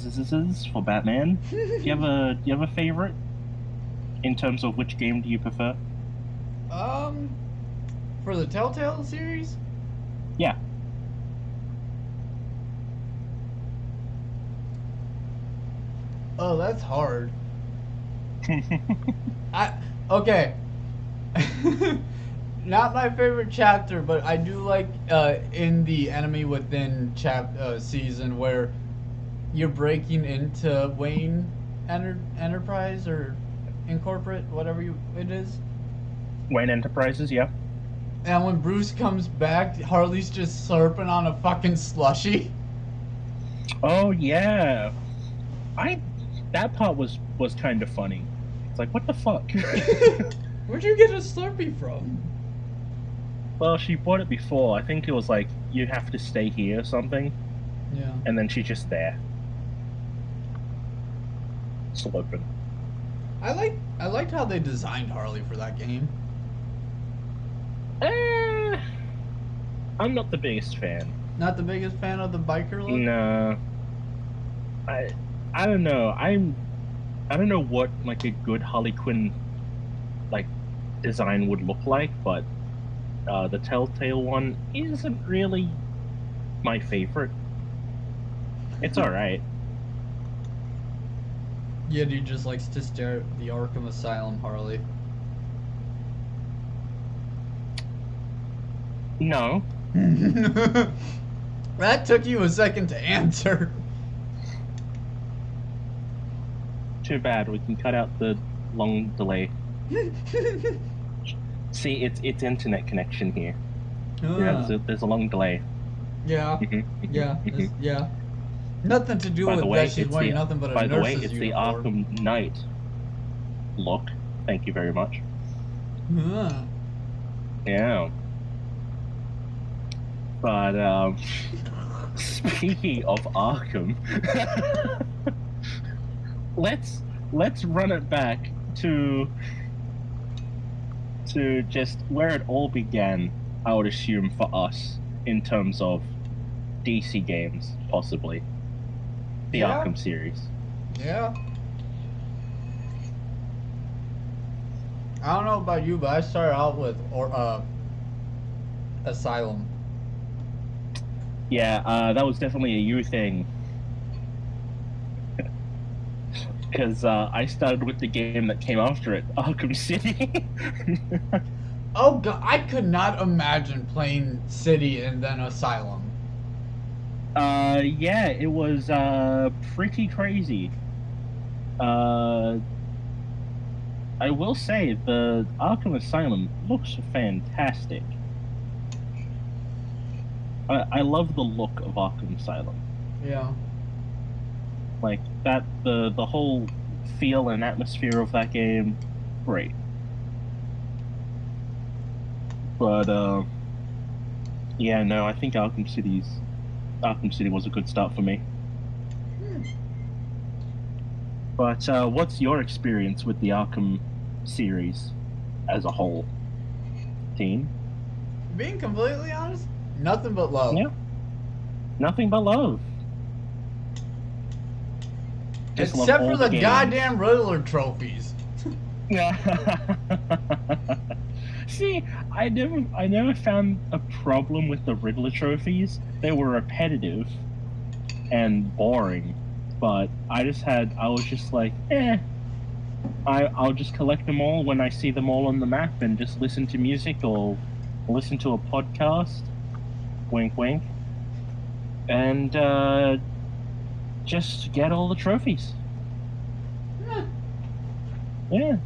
for Batman, do you have a favorite in terms of which game do you prefer? um, for the Telltale series, Yeah. oh, that's hard. I okay. Not my favorite chapter, but I do like in the Enemy Within season where you're breaking into Wayne Enterprise or Incorporate, whatever it is. Wayne Enterprises, yeah. And when Bruce comes back, Harley's just slurping on a fucking slushy. Oh yeah. I that part was kind of funny. It's like, what the fuck? Where'd you get a Slurpee from? Well, she bought it before. I think it was like, you have to stay here or something, Yeah. and then she's just there. Sloping. I liked how they designed Harley for that game. Eh, I'm not the biggest fan. Not the biggest fan of the biker look. No. I I don't know. I don't know what like a good Harley Quinn like design would look like, but the Telltale one isn't really my favorite. It's all right. Yeah, dude just likes to stare at the Arkham Asylum Harley. No, That took you a second to answer. too bad. We can cut out the long delay. See, it's internet connection here. Yeah, there's a long delay. Yeah, Mhm, yeah, mhm. yeah. Nothing to do By with the way, that. She's it's wearing the nothing but a by the way, nurse's it's the uniform. Arkham Knight look. Thank you very much. Huh. Yeah. But speaking of Arkham, let's run it back to just where it all began. I would assume for us in terms of DC games, possibly the Yeah, Arkham series. yeah. I don't know about you, but I started out with Asylum. Yeah, that was definitely a you thing. Because I started with the game that came after it, Arkham City. Oh god, I could not imagine playing City and then Asylum. Yeah, it was pretty crazy. Uh, I will say the Arkham Asylum looks fantastic. I love the look of Arkham Asylum. Yeah. Like that, the whole feel and atmosphere of that game, great. But yeah, no, I think Arkham City was a good start for me. But what's your experience with the Arkham series as a whole, team? Being completely honest, nothing but love. Yeah, nothing but love. Just love Except all for the the games. goddamn Riddler trophies. See, I never found a problem with the Riddler trophies. They were repetitive and boring, but I was just like, I'll just collect them all when I see them all on the map and just listen to music or listen to a podcast. Wink, wink. And just get all the trophies. Yeah.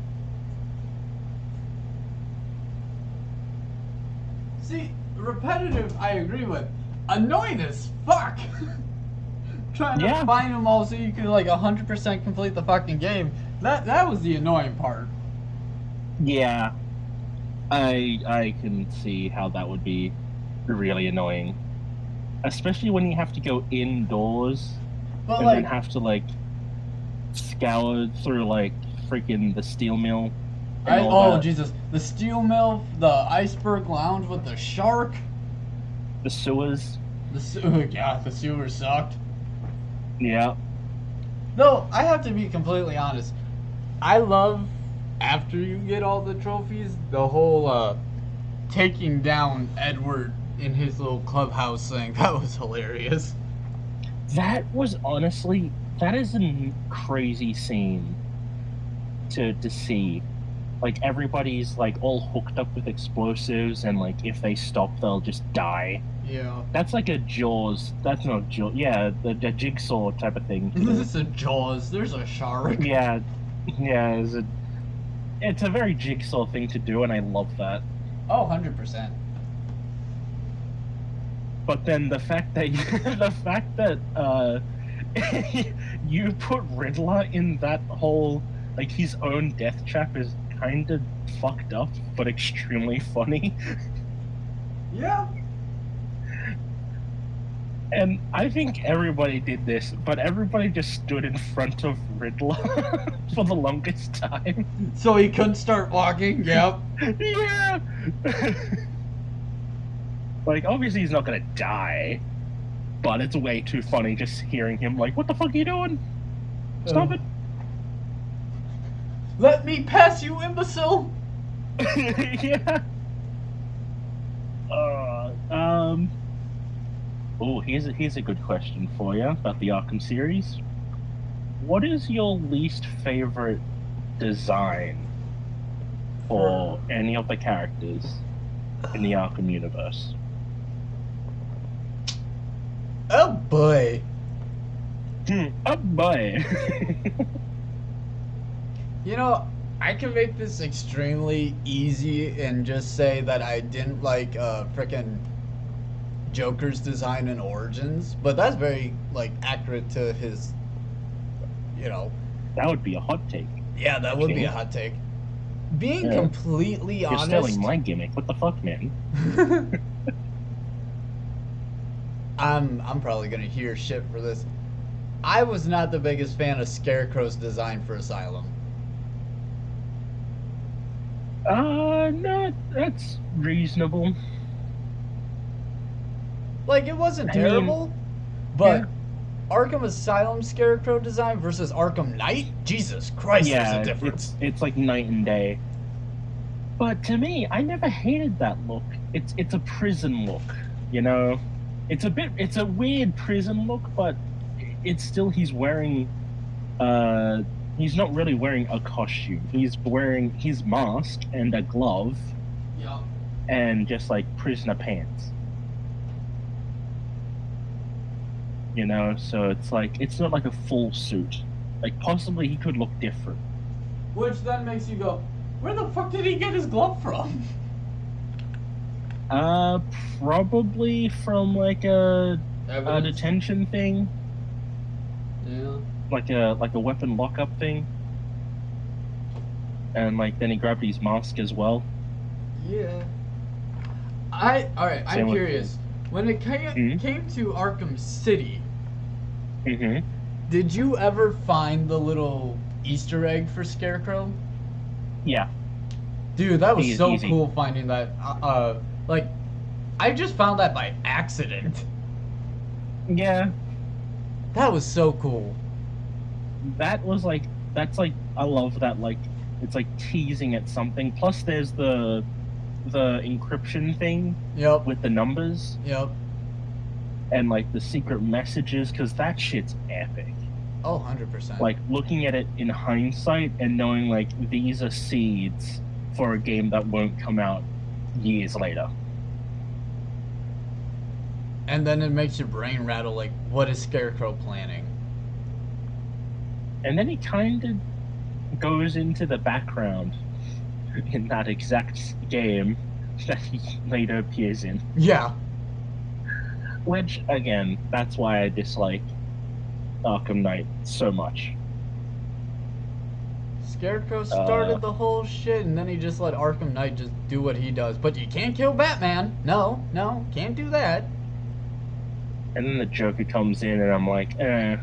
See, repetitive, I agree with. annoying as fuck. Trying to Yeah, find them all so you can like 100% complete the fucking game. That was the annoying part. yeah. I can see how that would be really annoying, especially when you have to go indoors But and then like, have to like scour through like freaking the steel mill and I all oh that. Jesus, the steel mill, the iceberg lounge with the shark. The sewers. Yeah, the sewer sucked. Yeah. Though I have to be completely honest, I love after you get all the trophies, the whole taking down Edward in his little clubhouse thing. That was hilarious. That was honestly, that is a crazy scene to see. Like everybody's like all hooked up with explosives, and like if they stop, they'll just die. Yeah. That's like a Jaws. That's not Jaws. Yeah, the Jigsaw type of thing. This is a Jaws. There's a shark. Yeah, yeah. It's a very Jigsaw thing to do, and I love that. Oh, 100%. But then the fact that the fact that you put Riddler in that whole like his own death trap is kind of fucked up, but extremely funny. Yeah. And I think everybody did this, but everybody just stood in front of Riddler for the longest time. So he couldn't start walking. Yep. Yeah. Like obviously he's not gonna die, but it's way too funny just hearing him like, "What the fuck are you doing? Stop it!" Let me pass, you imbecile. Yeah. Oh, here's a good question for you about the Arkham series. What is your least favorite design for any of the characters in the Arkham universe? Oh boy. Oh boy. You know, I can make this extremely easy and just say that I didn't like frickin' Joker's design and Origins, but that's very like accurate to his, you know. That would be a hot take. Yeah, that would be a hot take. Being completely You're honest, stealing my gimmick. What the fuck, man? I'm probably gonna hear shit for this. I was not the biggest fan of Scarecrow's design for Asylum. No, that's reasonable. Like, it wasn't terrible, but Arkham Asylum Scarecrow design versus Arkham Knight? Jesus Christ, there's a difference. It's like night and day. But to me, I never hated that look. It's a prison look, you know? It's a weird prison look, but it's still he's wearing he's not really wearing a costume. He's wearing his mask and a glove. Yeah. And just like prisoner pants. You know, so it's like it's not like a full suit. Like possibly he could look different. Which then makes you go, where the fuck did he get his glove from? Probably from like a detention thing. Yeah. Like a weapon lockup thing. And like then he grabbed his mask as well. Yeah. Alright, I'm curious. When it came to Arkham City, did you ever find the little Easter egg for Scarecrow? Yeah. Dude, that was so cool finding that. Like, I just found that by accident. Yeah. That was so cool. That was like, that's like, I love that, like, it's like teasing at something. Plus there's the encryption thing. Yep. With the numbers. Yep. And like the secret messages, because that shit's epic. Oh, 100%. Like looking at it in hindsight and knowing like these are seeds for a game that won't come out years later. And then it makes your brain rattle like, what is Scarecrow planning? And then he kind of goes into the background in that exact game that he later appears in. Yeah. Which, again, that's why I dislike Arkham Knight so much. Scarecrow Uh, started the whole shit, and then he just let Arkham Knight just do what he does. But you can't kill Batman. No, no, can't do that. and then the Joker comes in, and I'm like, eh.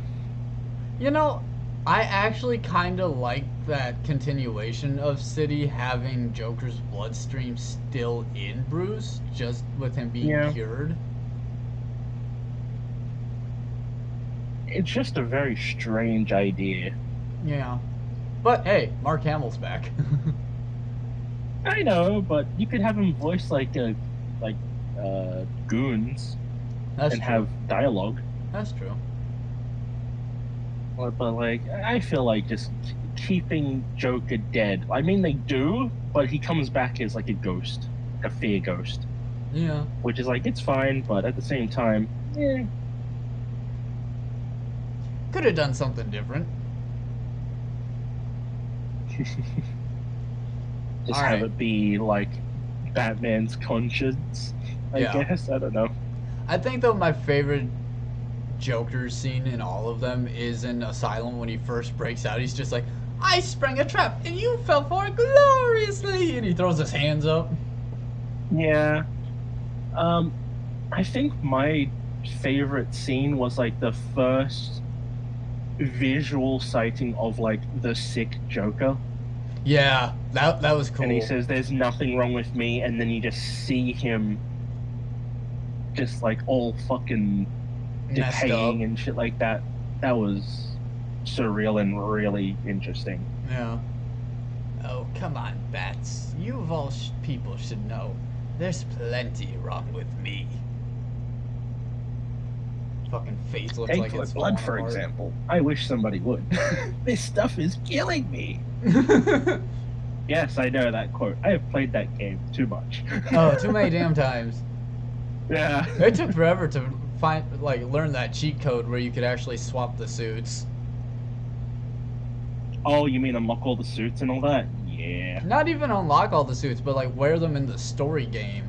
You know, I actually kind of like that continuation of City having Joker's bloodstream still in Bruce, just with him being Yeah. cured. It's just a very strange idea. Yeah. But hey, Mark Hamill's back. I know, but you could have him voice like goons That's and true. have dialogue. That's true. But like, I feel like just keeping Joker dead. I mean, they do, but he comes back as like a ghost, a fear ghost, Yeah. which is like it's fine, but at the same time, eh. Could have done something different. Just All have right. it be like Batman's conscience. I Yeah. guess I don't know. I think though my favorite Joker scene in all of them is in Asylum when he first breaks out. He's just like, I sprang a trap and you fell for it gloriously, and he throws his hands up. Yeah. Um, I think my favorite scene was like the first visual sighting of like the sick Joker. Yeah, that was cool. And he says, "There's nothing wrong with me," and then you just see him just like all fucking Messed up. decaying and shit like that. That was surreal and really interesting. Yeah. Oh, come on, Bats. You of all people should know. There's plenty wrong with me. Fucking face looks Take like my it's blood, falling for apart. example. I wish somebody would. This stuff is killing me. Yes, I know that quote. I have played that game too much. Oh, too many damn times. Yeah. It took forever to learn that cheat code where you could actually swap the suits. Oh, you mean unlock all the suits and all that? Yeah. Not even unlock all the suits, but like wear them in the story game.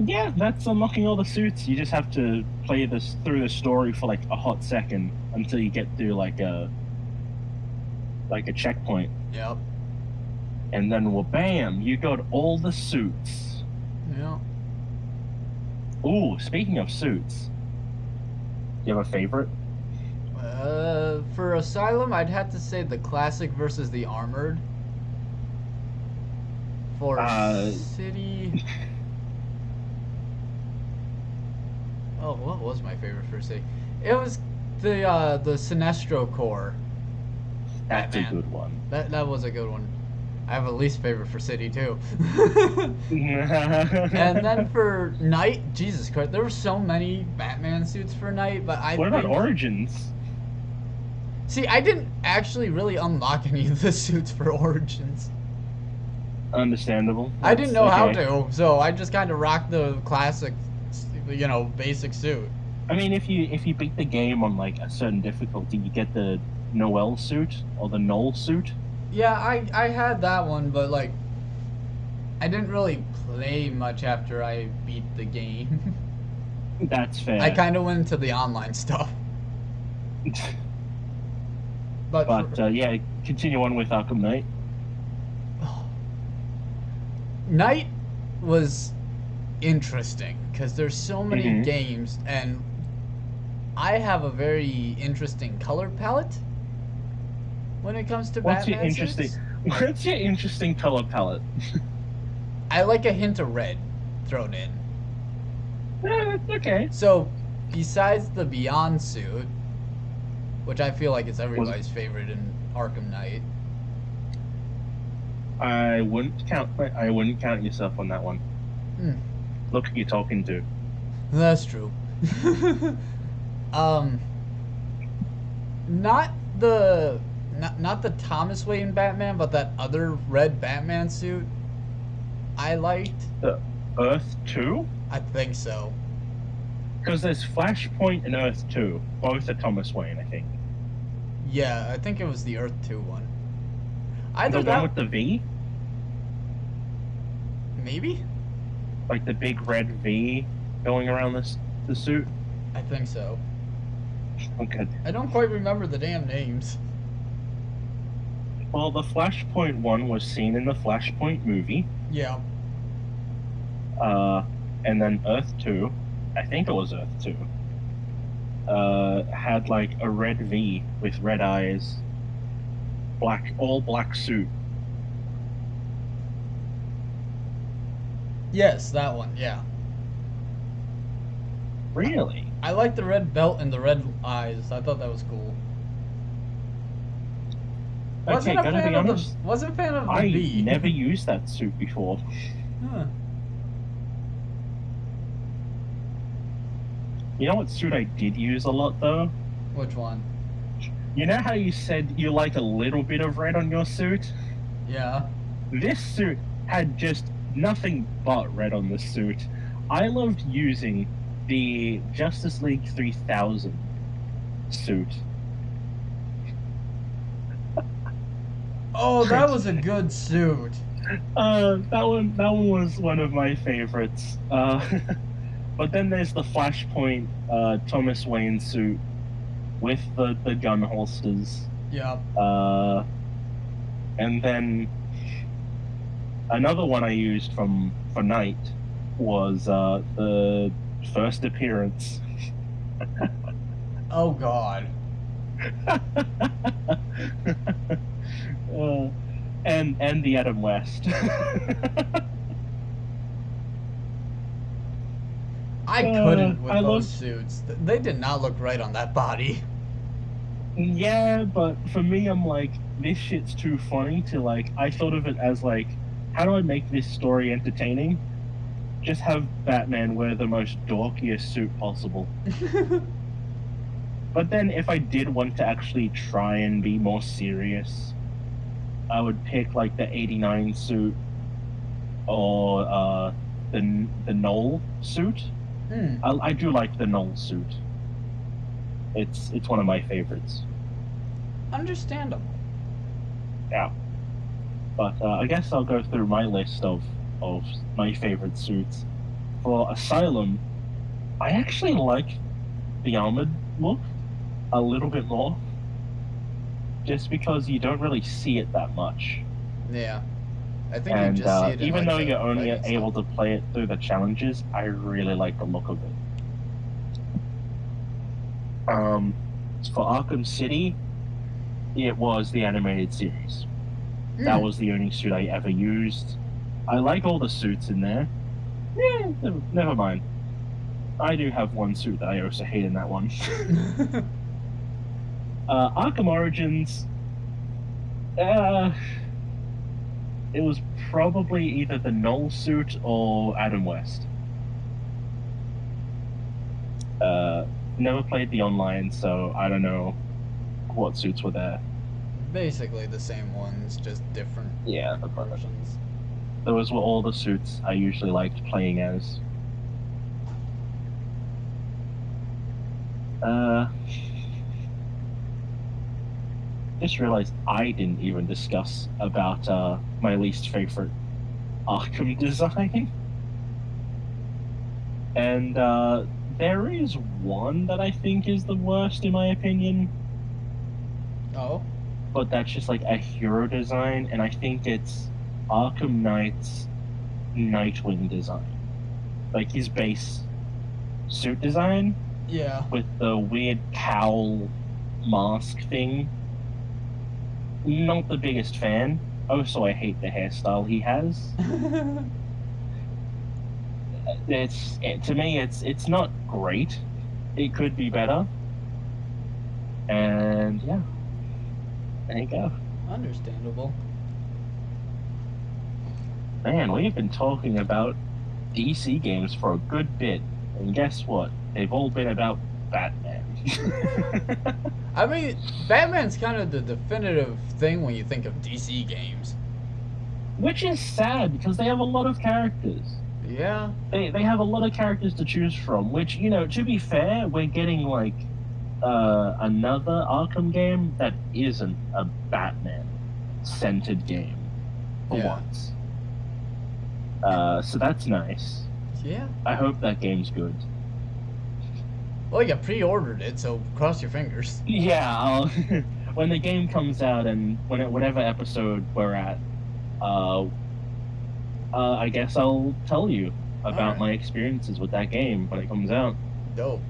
Yeah, that's unlocking all the suits. You just have to play this through the story for like a hot second until you get through like a checkpoint. Yep. And then well bam, you got all the suits. Yeah. Ooh, speaking of suits, you have a favorite? For Asylum, I'd have to say the classic versus the armored. For City. Oh, what was my favorite for City? It was the Sinestro Corps. That's Batman. a good one. That was a good one. I have a least favorite for City too. And then for Night, Jesus Christ, there were so many Batman suits for Night, but I What about think... Origins? See, I didn't actually really unlock any of the suits for Origins. Understandable. I didn't know how okay. to, so I just kind of rocked the classic, basic suit. I mean, if you beat the game on like a certain difficulty, you get the Noel suit or the Knoll suit. Yeah, I had that one, but like, I didn't really play much after I beat the game. That's fair. I kind of went into the online stuff. But yeah, continue on with Arkham Knight. Night was interesting because there's so many games, and I have a very interesting color palette when it comes to What's your Batman interesting? suits. What's your interesting color palette? I like a hint of red thrown in. Okay. So, besides the Beyond suit, which I feel like is everybody's favorite in Arkham Knight. I wouldn't count yourself on that one. Look who you're talking to. That's true. Not the Thomas Wayne Batman, but that other red Batman suit. I liked. Earth 2? I think so. Because there's Flashpoint and Earth 2. Both are Thomas Wayne, I think. Yeah, I think it was the Earth 2 one. The one with the V? Maybe? Like the big red V? going around the suit? I think so. Okay. I don't quite remember the damn names. Well, the Flashpoint one was seen in the Flashpoint movie, Yeah. uh, and then Earth 2, I think it was Earth 2, had like a red V with red eyes, all black suit. Yes, that one. Yeah. Really? I like the red belt and the red eyes. I thought that was cool. Okay, gotta be honest, Wasn't a fan of the I V. never used that suit before. Huh. You know what suit I did use a lot though? Which one? You know how you said you like a little bit of red on your suit? Yeah. This suit had just nothing but red on the suit. I loved using the Justice League 3000 suit. Oh, that was a good suit. That one was one of my favorites. But then there's the Flashpoint Thomas Wayne suit with the gun holsters. Yep. And then another one I used for Night was the first appearance. Oh God. And the Adam West. I couldn't with I those love. suits. They did not look right on that body. Yeah, but for me, I'm like, this shit's too funny to like. I thought of it as like, how do I make this story entertaining? Just have Batman wear the most dorkiest suit possible. But then, if I did want to actually try and be more serious, I would pick like the '89 suit or the Knoll suit. I do like the Knoll suit. It's one of my favorites. Understandable. Yeah. But I guess I'll go through my list of my favorite suits. For Asylum, I actually like the armored look a little bit more, just because you don't really see it that much. Yeah. I think And you just see it in even like though the you're only fighting able stuff. to play it through the challenges, I really like the look of it. For Arkham City, it was the animated series. That was the only suit I ever used. I like all the suits in there. Yeah, never mind. I do have one suit that I also hate in that one. Arkham Origins, it was probably either the Knoll suit or Adam West. Never played the online, so I don't know what suits were there. Basically the same ones, just different Yeah, versions. those were all the suits I usually liked playing as. Just realized I didn't even discuss about my least favorite Arkham design. And there is one that I think is the worst in my opinion. Oh? But that's just like a hero design, and I think it's Arkham Knight's Nightwing design. Like his base suit design Yeah. with the weird cowl mask thing. Not the biggest fan. Also, I hate the hairstyle he has. To me, it's not great. It could be better. And yeah, there you go. Understandable. Man, we've been talking about DC games for a good bit, and guess what? They've all been about Batman. I mean, Batman's kind of the definitive thing when you think of DC games. Which is sad because they have a lot of characters. Yeah. They have a lot of characters to choose from, which, you know, to be fair, we're getting like another Arkham game that isn't a Batman centered game for Yeah. once. So that's nice. Yeah. I hope that game's good. Well, you pre-ordered it, so cross your fingers. Yeah, I'll, when the game comes out and whatever episode we're at, uh, I guess I'll tell you All about right. my experiences with that game when it comes out. Dope.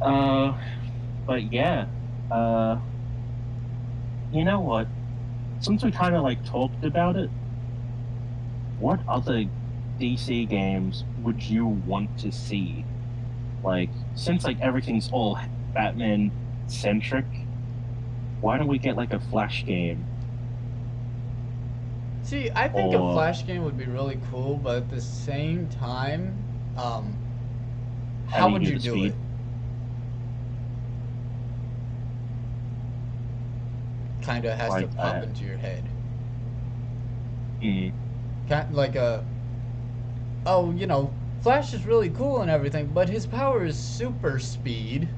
Uh, but yeah, uh, you know what? Since we kind of like talked about it, what other DC games would you want to see? Like, since like everything's all Batman centric, why don't we get like a Flash game? See, I think a Or Flash game would be really cool, but at the same time, um, how how do you would do you the do it? speed? Kind of has to Like, pop into your head. mm, Kind like a, oh, Flash is really cool and everything, but his power is super speed,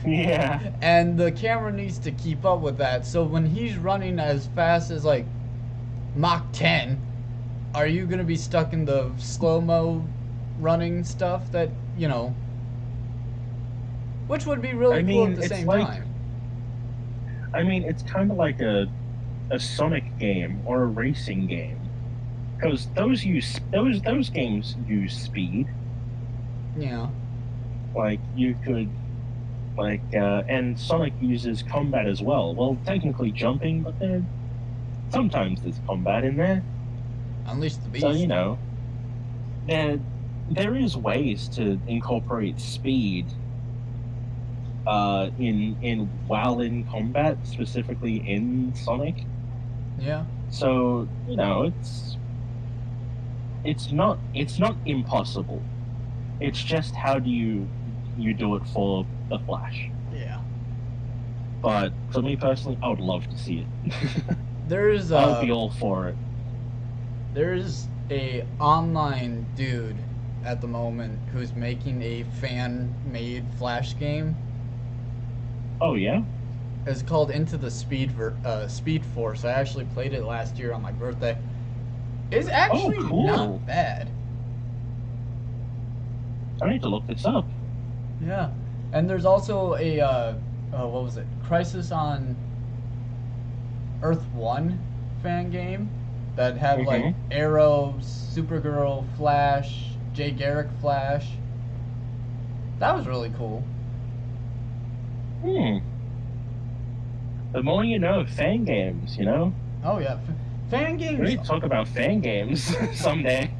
yeah. and the camera needs to keep up with that. So when he's running as fast as like Mach 10, are you gonna be stuck in the slow mo running stuff that which would be I really cool at mean, the it's same like, time? it's kind of like a Sonic game or a racing game because those games use speed. Yeah, Like you could and Sonic uses combat as well. Well, technically jumping, but then sometimes there's combat in there. Unleash the So Beast. there there is ways to incorporate speed in while in combat, specifically in Sonic. Yeah, So it's not impossible. It's just how do you do it for the Flash. yeah. But for me personally, I would love to see it. There's I would a be all for it. there's a online dude at the moment who's making a fan made Flash game. Oh yeah? It's called Into the Speed Force. I actually played it last year on my birthday. It's Oh actually cool. not bad. I need to look this up. Yeah, and there's also a what was it? Crisis on Earth One fan game that had like Mm-hmm. Arrow, Supergirl, Flash, Jay Garrick Flash. That was really cool. Hmm. The more you know, fan games, Oh yeah, fan We games. need to talk about fan games someday.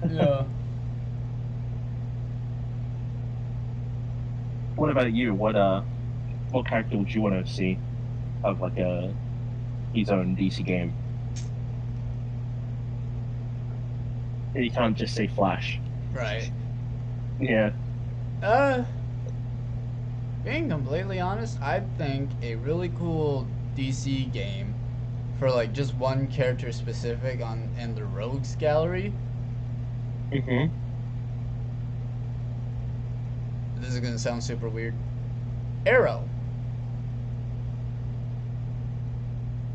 Yeah. What about you? What character would you want to see of like his own DC game? You can't just say Flash. Right. Yeah. Uh, Being completely honest, I think a really cool DC game for like just one character specific on in the Rogues Gallery. Mm-hmm. This is gonna sound super weird. Arrow.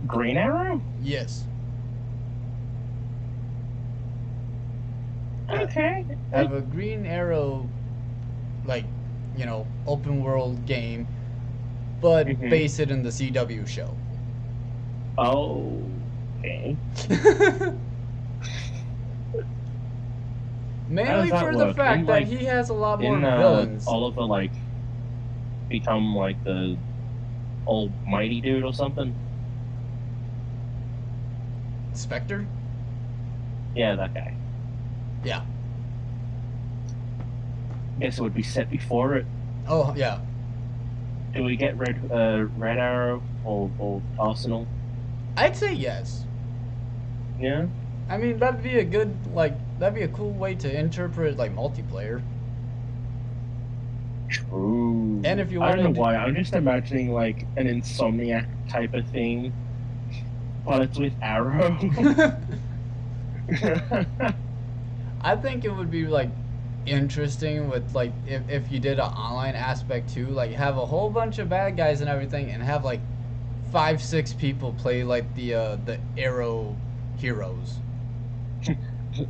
Green Arrow? Yes. Ha- Okay. have a Green Arrow, like, open world game, but Mm-hmm. base it in the CW show. Oh, okay. How does Mainly that for the work? fact Didn't that like he has a lot more didn't villains. Oliver like become like the almighty dude or something? Spectre? Yeah, that guy. Yeah. Guess it would be set before it. Oh, yeah. Do we get Red Arrow or Arsenal? I'd say yes. Yeah. I mean, that'd be a cool way to interpret, like, multiplayer. True. And if you I don't know wanted why. I'm just imagining like an Insomniac type of thing, but it's with Arrow. I think it would be, like, interesting with, like, if you did an online aspect too, like, have a whole bunch of bad guys and everything, and have, like, 5, 6 people play, like, the Arrow heroes.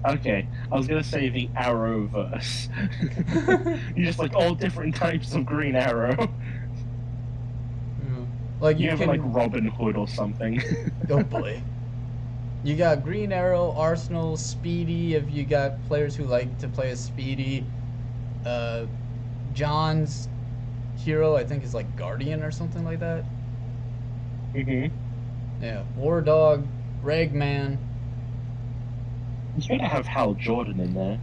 Okay, I was gonna say the Arrowverse. You just like all different types of Green Arrow. Yeah. Like You you have like can. Robin Hood or something. Oh boy. You got Green Arrow, Arsenal, Speedy. If you got players who like to play as Speedy, uh, John's hero I think is like Guardian or something like that. Hmm. Yeah, War Dog, Ragman. You gotta have Hal Jordan in there.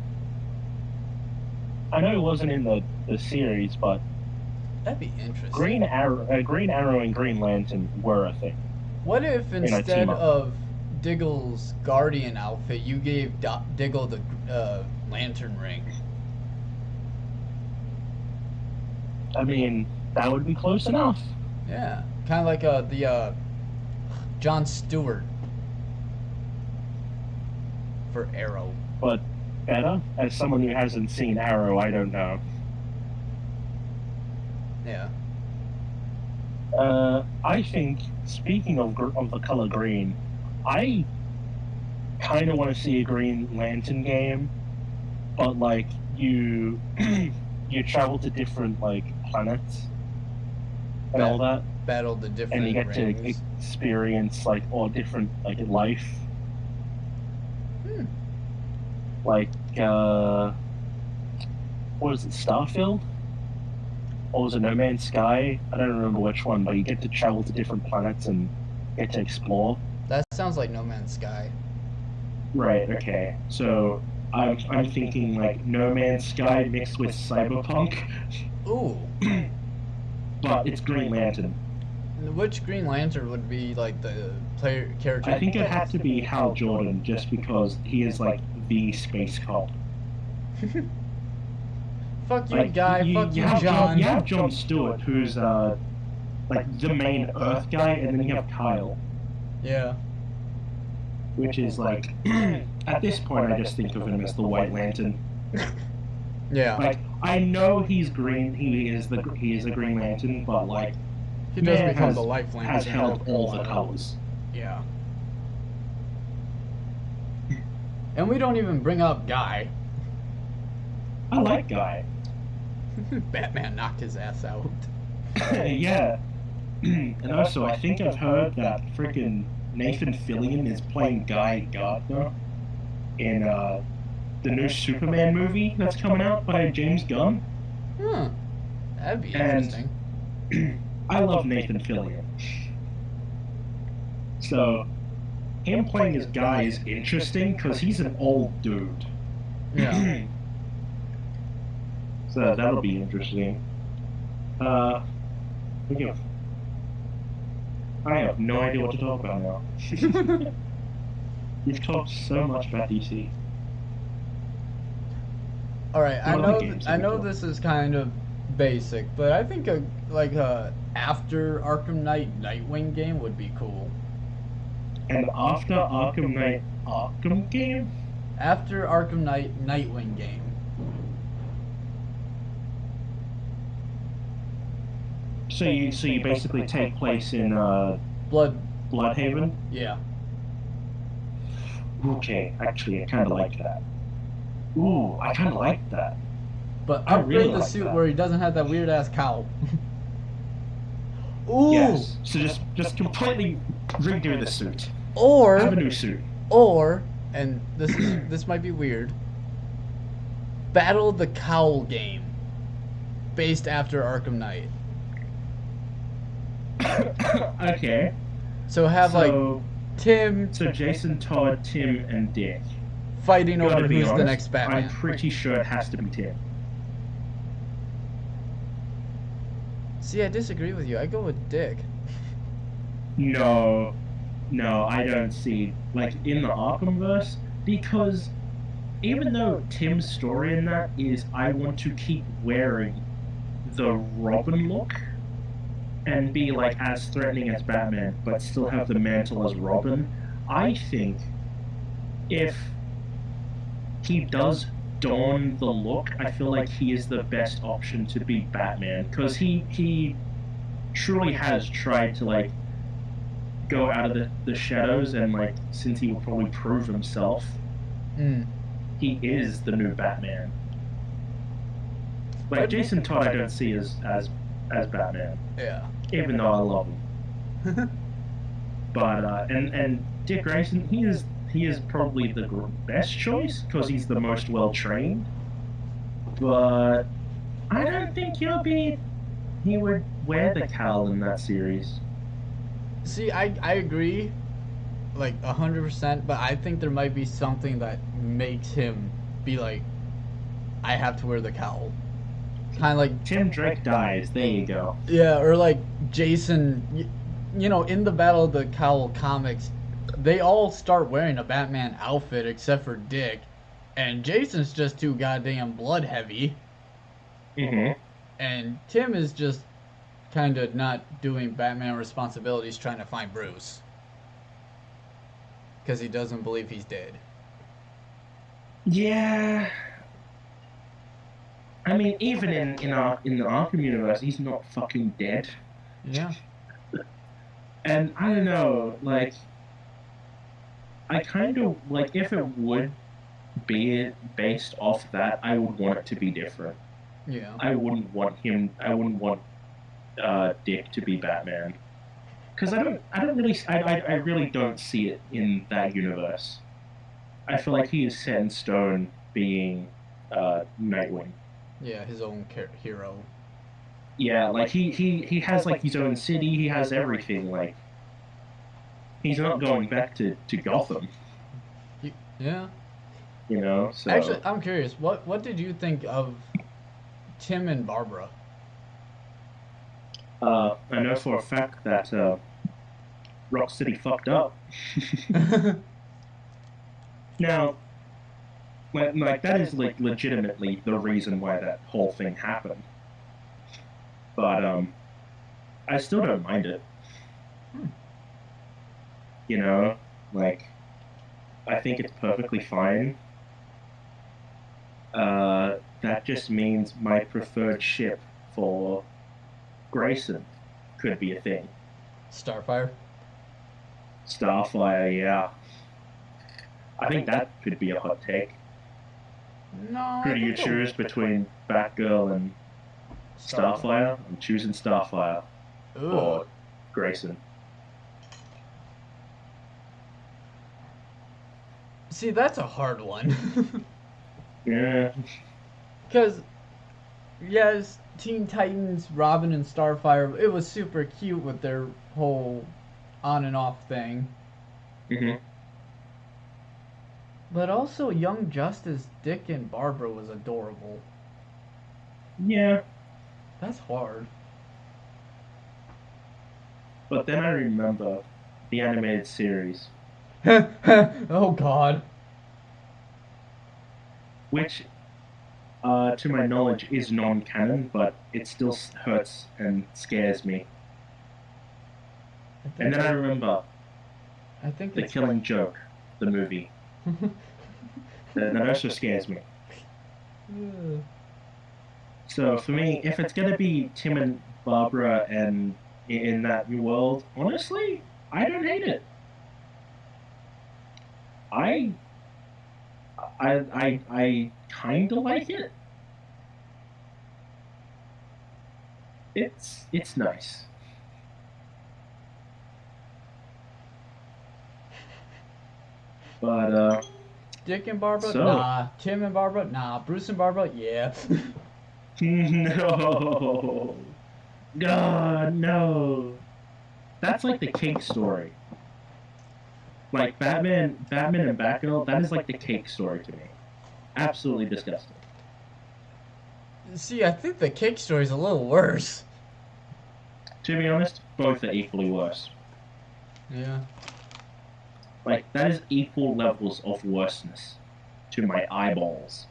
I know he wasn't in the series, but That'd be interesting. Green Arrow and Green Lantern were a thing What if in a team instead up. of Diggle's Guardian outfit, you gave Diggle the Lantern ring? I mean, that would be close enough. Yeah, kind of like the John Stewart for Arrow. But better, as someone who hasn't seen Arrow, I don't know. Yeah. I think speaking of the color green, I kind of want to see a Green Lantern game, but like you you travel to different like planets and all Bat- that, Battle the and you different get to rings. experience like all different like life, Hmm. like what is it, Starfield? Or was it No Man's Sky? I don't remember which one, but you get to travel to different planets and get to explore. That sounds like No Man's Sky. Right, okay. So I'm thinking like No Man's Sky mixed with Cyberpunk, Ooh. but it's Green Lantern. Which Green Lantern would be like the player character? I think it'd have to be Hal Jordan just because he is like the space cop. Fuck you, Like Guy. Fuck you, John. You have John Stewart who's like the main Earth guy, and then you have Kyle, Yeah. which is like at this point I just think of him as the White Lantern. Yeah. Like I know he's green, he is a Green Lantern, but like He does man become the Life has Lantern. held all the colors. Yeah. And we don't even bring up Guy. I like Guy. Batman knocked his ass out. Yeah. And also I think I've heard that freaking Nathan Fillion is playing Guy Gardner in the new Superman movie that's coming out by James Gunn. Hmm. That'd be And interesting. I love Nathan Fillion. So him playing as Guy is interesting because he's an old dude. Yeah. So that'll be interesting. Uh, I have no idea what to talk about now. We've talked so much about DC. All right. I What other know. games I have we know talked? this is kind of basic, but I think a after Arkham Knight Nightwing game would be cool. And after Arkham Knight Arkham game? After Arkham Knight Nightwing game. So you basically take place in Blood. Bloodhaven? Yeah. Okay, actually I kinda like that. Ooh, I kinda like that. But I upgrade really the like suit that. where he doesn't have that weird ass cowl. Ooh. Yes. So just completely redo the suit. Or Have a new suit. or and this might be weird. Battle the Cowl game, based after Arkham Knight. Okay. So have like So Tim so Jason, Todd, Tim, and Dick. fighting over Gotta be who's the honest, next Batman. I'm pretty sure it has to be Tim. See, I disagree with you. I go with Dick. No, no, I don't see like in the Arkhamverse because even though Tim's story in that is I want to keep wearing the Robin look and be like as threatening as Batman, but still have the mantle as Robin, I think if he does don the look, I feel like he is the best option to be Batman because he truly has tried to like go out of the shadows and like since he will probably prove himself Mm. He is the new Batman. Like But Jason Todd, I don't see as Batman, yeah. even though I love him. But and Dick Grayson, he is probably the best choice because he's the most well trained. But I don't think he would wear the cowl in that series. See, I agree, like 100%. But I think there might be something that makes him be like, I have to wear the cowl. Kind of like, Tim Drake dies. There you go. yeah, or like Jason. In the Battle of the Cowl comics, they all start wearing a Batman outfit except for Dick, and Jason's just too goddamn blood heavy, Hmm. and Tim is just kind of not doing Batman responsibilities trying to find Bruce because he doesn't believe he's dead. Yeah, I mean, even in the Arkham universe, he's not fucking dead. Yeah. And I don't know, like I kind of like if it would be based off that, I would want it to be different. Yeah. I wouldn't want him. I wouldn't want Dick to be Batman because I don't really I really don't see it in that universe. I feel like he is set in stone being Nightwing. Yeah, his own hero. Yeah, like he has like his own city. He has everything. Like he's not going back to Gotham. Yeah. Actually, So I'm curious. What did you think of Tim and Barbara? I know for a fact that Rock City fucked up. Now, like that is like legitimately the reason why that whole thing happened. But I still don't mind it. You know, like I think it's perfectly fine. That just means my preferred ship for Grayson could be a thing. Starfire. Starfire, yeah. I think that could be a hot take. No, Who I do you think choose between Batgirl and Starfire. Starfire? I'm choosing Starfire Ugh. for Grayson. See, that's a hard one. Yeah. Because, yes, Teen Titans, Robin, and Starfire, it was super cute with their whole on and off thing. Hmm. But also, Young Justice, Dick, and Barbara was adorable. Yeah. That's hard. But then I remember the animated series, Oh, God. which, to my knowledge, is non-canon, but it still hurts and scares me. I And think then I remember I think The it's. Killing Joke, the movie. That also scares me. So for me, if it's gonna be Tim and Barbara and in that world, honestly, I don't hate it. I I kind of like it. It's nice. But Dick and Barbara? so Nah. Tim and Barbara? Nah. Bruce and Barbara? Yeah. no, God, no. That's like the cake story. Like Batman and Batgirl, that is like the cake story to me. Absolutely disgusting. See, I think the cake story's a little worse. To be honest, both are equally worse. Yeah. Like that is equal levels of worseness to my eyeballs.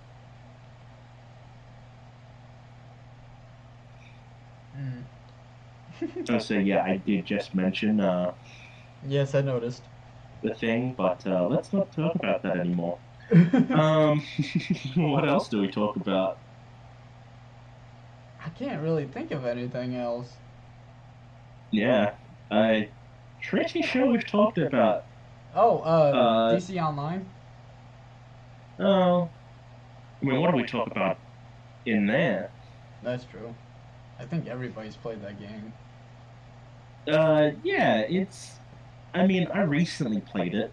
Mm. Oh, so yeah, I did just mention Yes, I noticed. the thing, but let's not talk about that anymore. Um, what else do we talk about? I can't really think of anything else. Yeah, I pretty sure we've talked about. Oh, Uh, DC Online? Oh, I mean, what do we talk about in there? That's true. I think everybody's played that game. Yeah, I mean, I recently played it,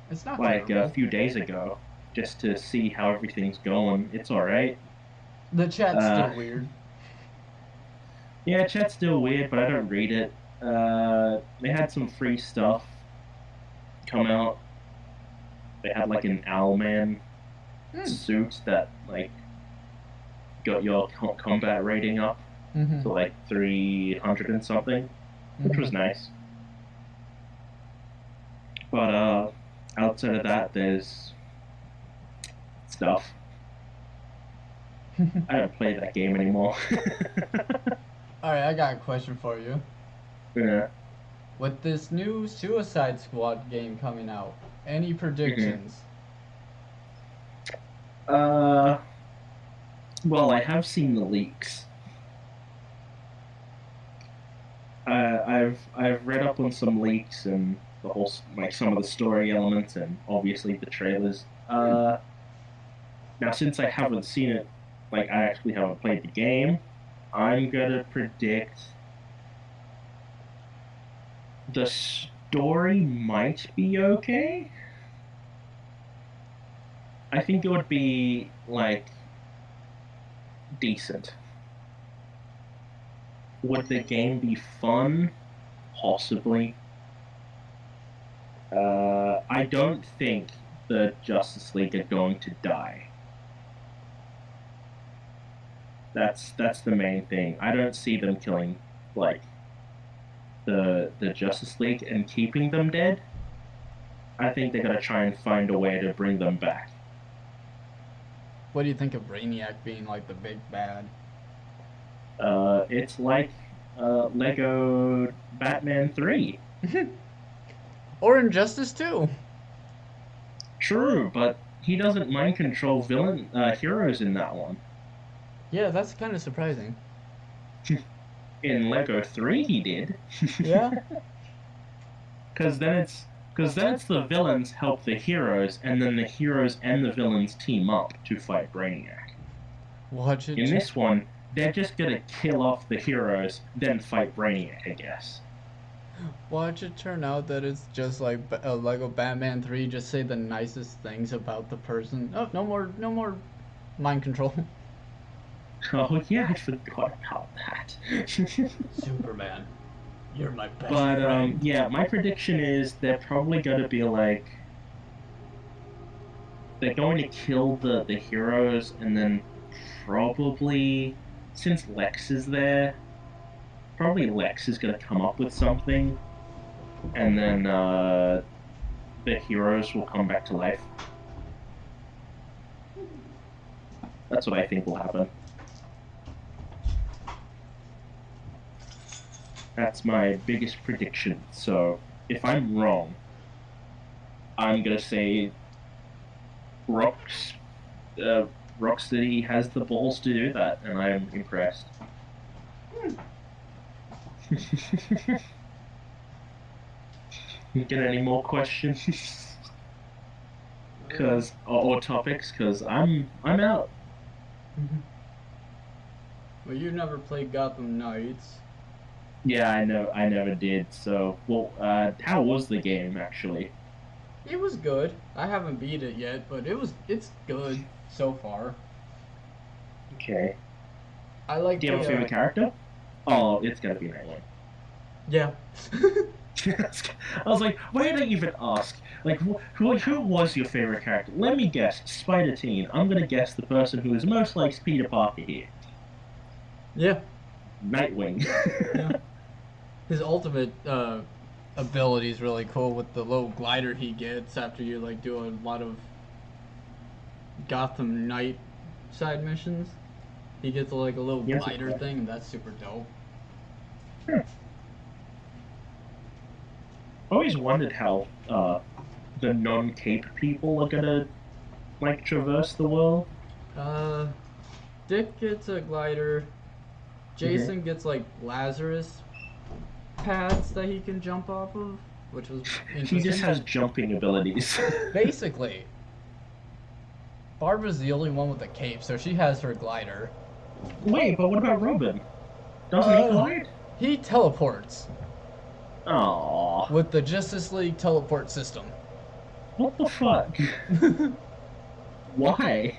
It's not like a terrible. few days ago, just to see how everything's going. It's all right. The chat's Uh, still weird. yeah, chat's still weird, but I don't read it. They had some free stuff come out. They had like an Owlman Hmm. suit that like got your combat rating up Mm-hmm. to like 300 and something, which Mm-hmm. was nice. But outside of that, there's stuff. I don't play that game anymore. All right, I got a question for you. Yeah. With this new Suicide Squad game coming out, any hmm predictions? Uh, well, I have seen the leaks. I've read up on some leaks and the whole like some of the story elements and obviously the trailers. Now since I haven't seen it, like I actually haven't played the game, I'm gonna predict the story might be okay. I think it would be like decent. Would the game be fun? Possibly. I don't think the Justice League are going to die. That's the main thing. I don't see them killing like the Justice League and keeping them dead. I think they're gonna try and find a way to bring them back. What do you think of Brainiac being like the big bad? It's like Lego Batman 3. Or Injustice too? True, but he doesn't mind control heroes in that one. Yeah, that's kind of surprising. In Lego 3 he did. Yeah. Cuz then it's because then it's the villains help the heroes and then the heroes and the villains team up to fight Brainiac. Watch it. In this one, they're just gonna kill off the heroes, then fight Brainiac, I guess. Watch it turn out that it's just like Lego Batman 3. Just say the nicest things about the person. Oh, no more, no more mind control. Oh yeah, I forgot about that. Superman, you're my best But friend. yeah, my prediction is they're probably gonna be like they're going to kill the heroes and then probably since Lex is there, probably Lex is gonna come up with something and then the heroes will come back to life. That's what I think will happen. That's my biggest prediction. So if I'm wrong, I'm gonna say Rocks, uh, Rocksteady has the balls to do that, and I'm impressed. Get any more questions? Cause or topics? Cause I'm out. Well, you never played Gotham Knights. Yeah, I know. I never did. So, well, how was the game actually? It was good. I haven't beat it yet, but it's good so far. Okay. I like Do you have a the favorite character? Oh, it's gotta be Nightwing. yeah. I was like, why did I even ask? Like, who was your favorite character? Let me guess, Spider Teen. I'm gonna guess the person who is most like Peter Parker here. Yeah. Nightwing. Yeah. His ultimate ability is really cool with the little glider he gets after you like do a lot of Gotham Knight side missions. He gets like a little Yes, glider thing, and that's super dope. I always wondered how the non-cape people are gonna like traverse the world. Uh, Dick gets a glider. hmm Jason gets like Lazarus paths that he can jump off of, which was He just interesting. has jumping abilities. Basically, Barbara's the only one with a cape, so she has her glider. Wait, but what about Robin? Doesn't he Uh, glide? he teleports Aww. with the Justice League teleport system. What the fuck? Why?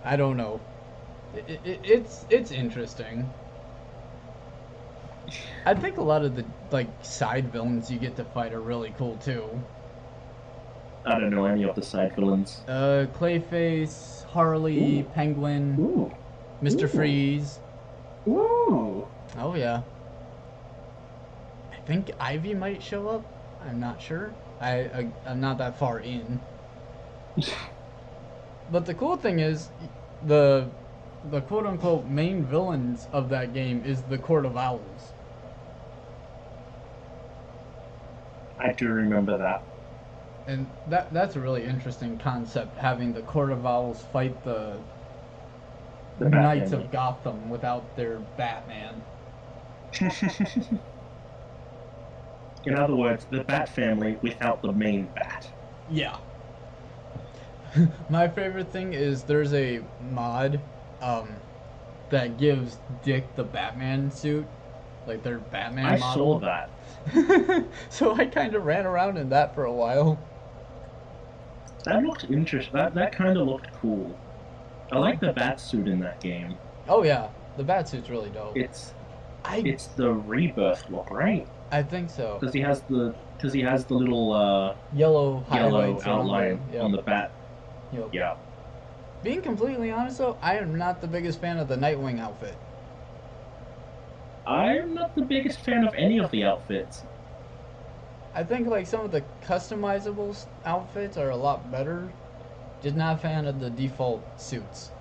I don't know. It's interesting. I think a lot of the like side villains you get to fight are really cool too. I don't know any of the side villains. Clayface, Harley, Ooh. Penguin, Ooh. Mr. Ooh. Freeze. Ooh. Oh yeah. I think Ivy might show up. I'm not sure. I'm not that far in. But the cool thing is, the quote unquote main villains of that game is the Court of Owls. I do remember that. And that's a really interesting concept, having the Court of Owls fight the The Knights Batman. of Gotham without their Batman. In other words, the Bat family without the main Bat. Yeah. My favorite thing is there's a mod that gives Dick the Batman suit, like their Batman I model. saw that. So I kind of ran around in that for a while. That looked interesting. That kind of looked cool. I like the Bat suit in that game. Oh yeah, the Batsuit's really dope. It's I it's the rebirth look, right? I think so. Because he has the little Yellow yellow highlights outline yep. on the bat. Yep. Yeah. Being completely honest though, I am not the biggest fan of the Nightwing outfit. I'm not the biggest fan of any of the outfits. I think like some of the customizable outfits are a lot better. Just not a fan of the default suits.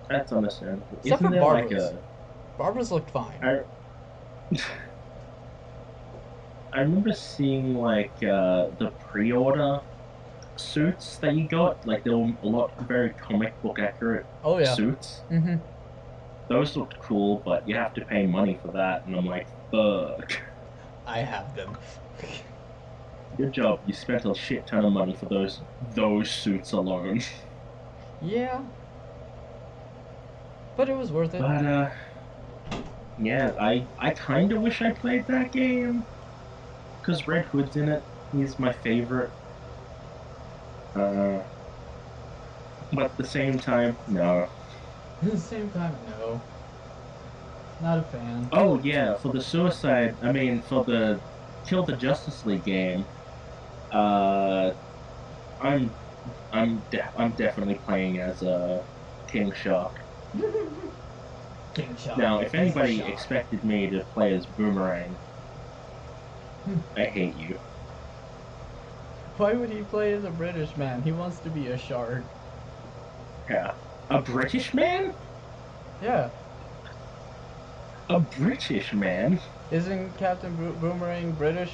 That's understandable. Except Isn't for there like Barbara's. a Barbara's looked fine. I remember seeing like the pre-order suits that you got. Like they were a lot very comic book accurate Oh yeah. suits. Mhm. Those looked cool, but you have to pay money for that, and I'm like, fuck. I have them. Good job. You spent a shit ton of money for those suits alone. Yeah. But it was worth it. But yeah, I kind of wish I played that game because Red Hood's in it. He's my favorite. But at the same time, no. At the same time, no. Not a fan. Oh yeah, for the for the Kill the Justice League game, uh, I'm I'm definitely playing as King Shark. King Shark. Now, if anybody Shark. expected me to play as Boomerang, I hate you. Why would he play as a British man? He wants to be a shark. Yeah, a British man? Yeah. A British man? Isn't Captain Boomerang British?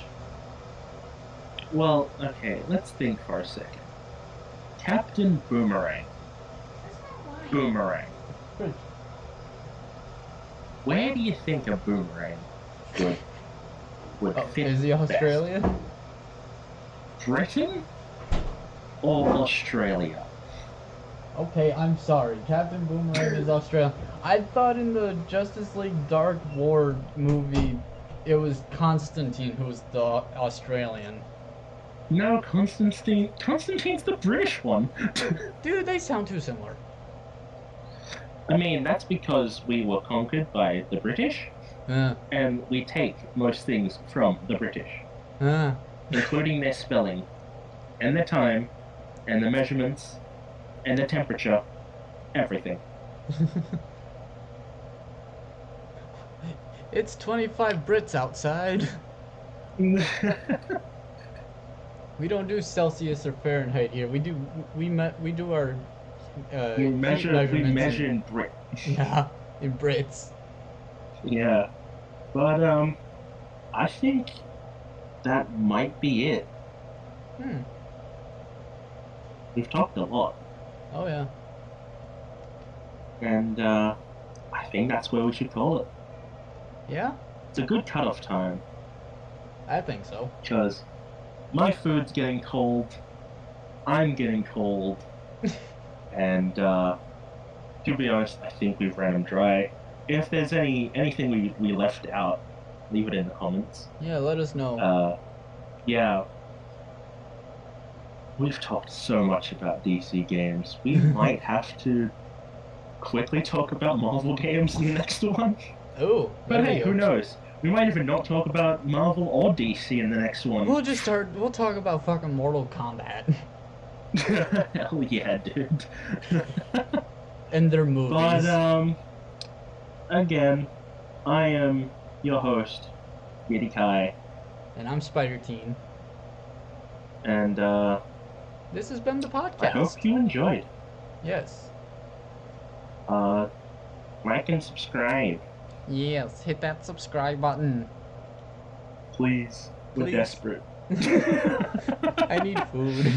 Well, okay, let's think for a second. Captain Boomerang. Boomerang. British. Where do you think a boomerang would Oh, fit is he best? Australian? Britain or Australia? Okay, I'm sorry. Captain Boomerang is Australian. I thought in the Justice League Dark War movie, it was Constantine who was the Australian. No, Constantine's the British one. Dude, they sound too similar. I mean, that's because we were conquered by the British, and we take most things from the British, including their spelling, and their time, and the measurements, and the temperature, everything. It's 25 Brits outside. We don't do Celsius or Fahrenheit here. We do our we heat measurements measure in Brit. yeah, in Brits. Yeah, but I think that might be it. We've talked a lot, Oh yeah. and I think that's where we should call it. Yeah, It's a good cutoff time I think so. because my food's getting cold, I'm getting cold, And to be honest, I think we've ran them dry. If there's anything we left out, leave it in the comments. Yeah, let us know. Yeah, we've talked so much about DC games. We might have to quickly talk about Marvel games in the next one. Oh, But there we hey, who go. knows? We might even not talk about Marvel or DC in the next one. We'll talk about fucking Mortal Kombat. Hell yeah, dude. And their But movies. again, I am your host, Yeti Kai, And I'm Spider Teen. and This has been the I podcast. hope you enjoyed. Yes. Uh, like and subscribe, Yes, hit that subscribe button. please. We're Please. desperate. I need food.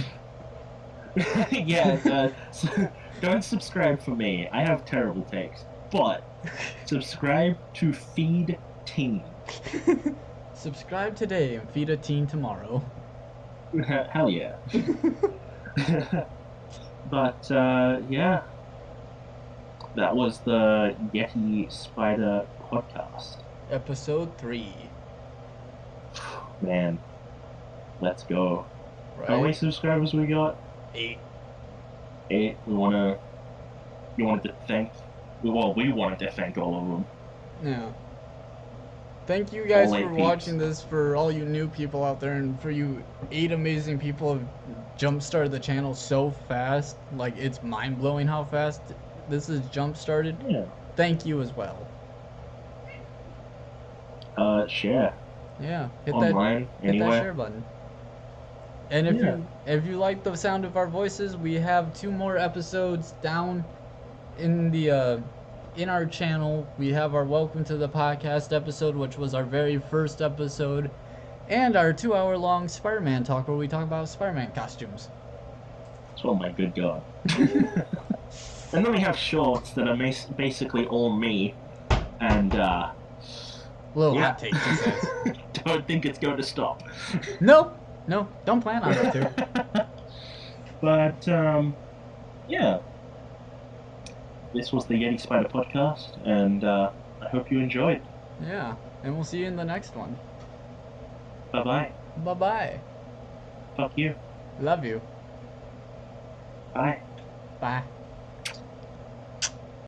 Yeah, don't subscribe for me. I have terrible takes. But subscribe to Feed Teen. Subscribe today and feed a teen tomorrow. Hell yeah. But yeah, that was the Yeti-spider podcast. Episode 3. Man, let's go. Right? How many subscribers we got? 8. 8. You wanted to thank. Well, we wanted to thank all of them. Yeah. Thank you guys All 8 for peeps. watching this, for all you new people out there, and for you 8 amazing people have jump-started the channel so fast. Like, it's mind-blowing how fast this is jump-started. Yeah. Thank you as well. Share. Yeah, Online, hit anywhere. that share button. And if you like the sound of our voices, we have 2 more episodes down in the in our channel. We have our Welcome to the Podcast episode, which was our very first episode, and our 2-hour-long Spider-Man talk, where we talk about Spider-Man costumes. Oh my good god. And then we have shorts that are basically all me, and Little yeah. hot take, he says. Don't think it's going to stop. No, don't plan on it to. But yeah, this was the Yeti-spider podcast, and I hope you enjoyed. Yeah, and we'll see you in the next one. Bye-bye. Bye-bye. Fuck you. Love you. Bye. Bye.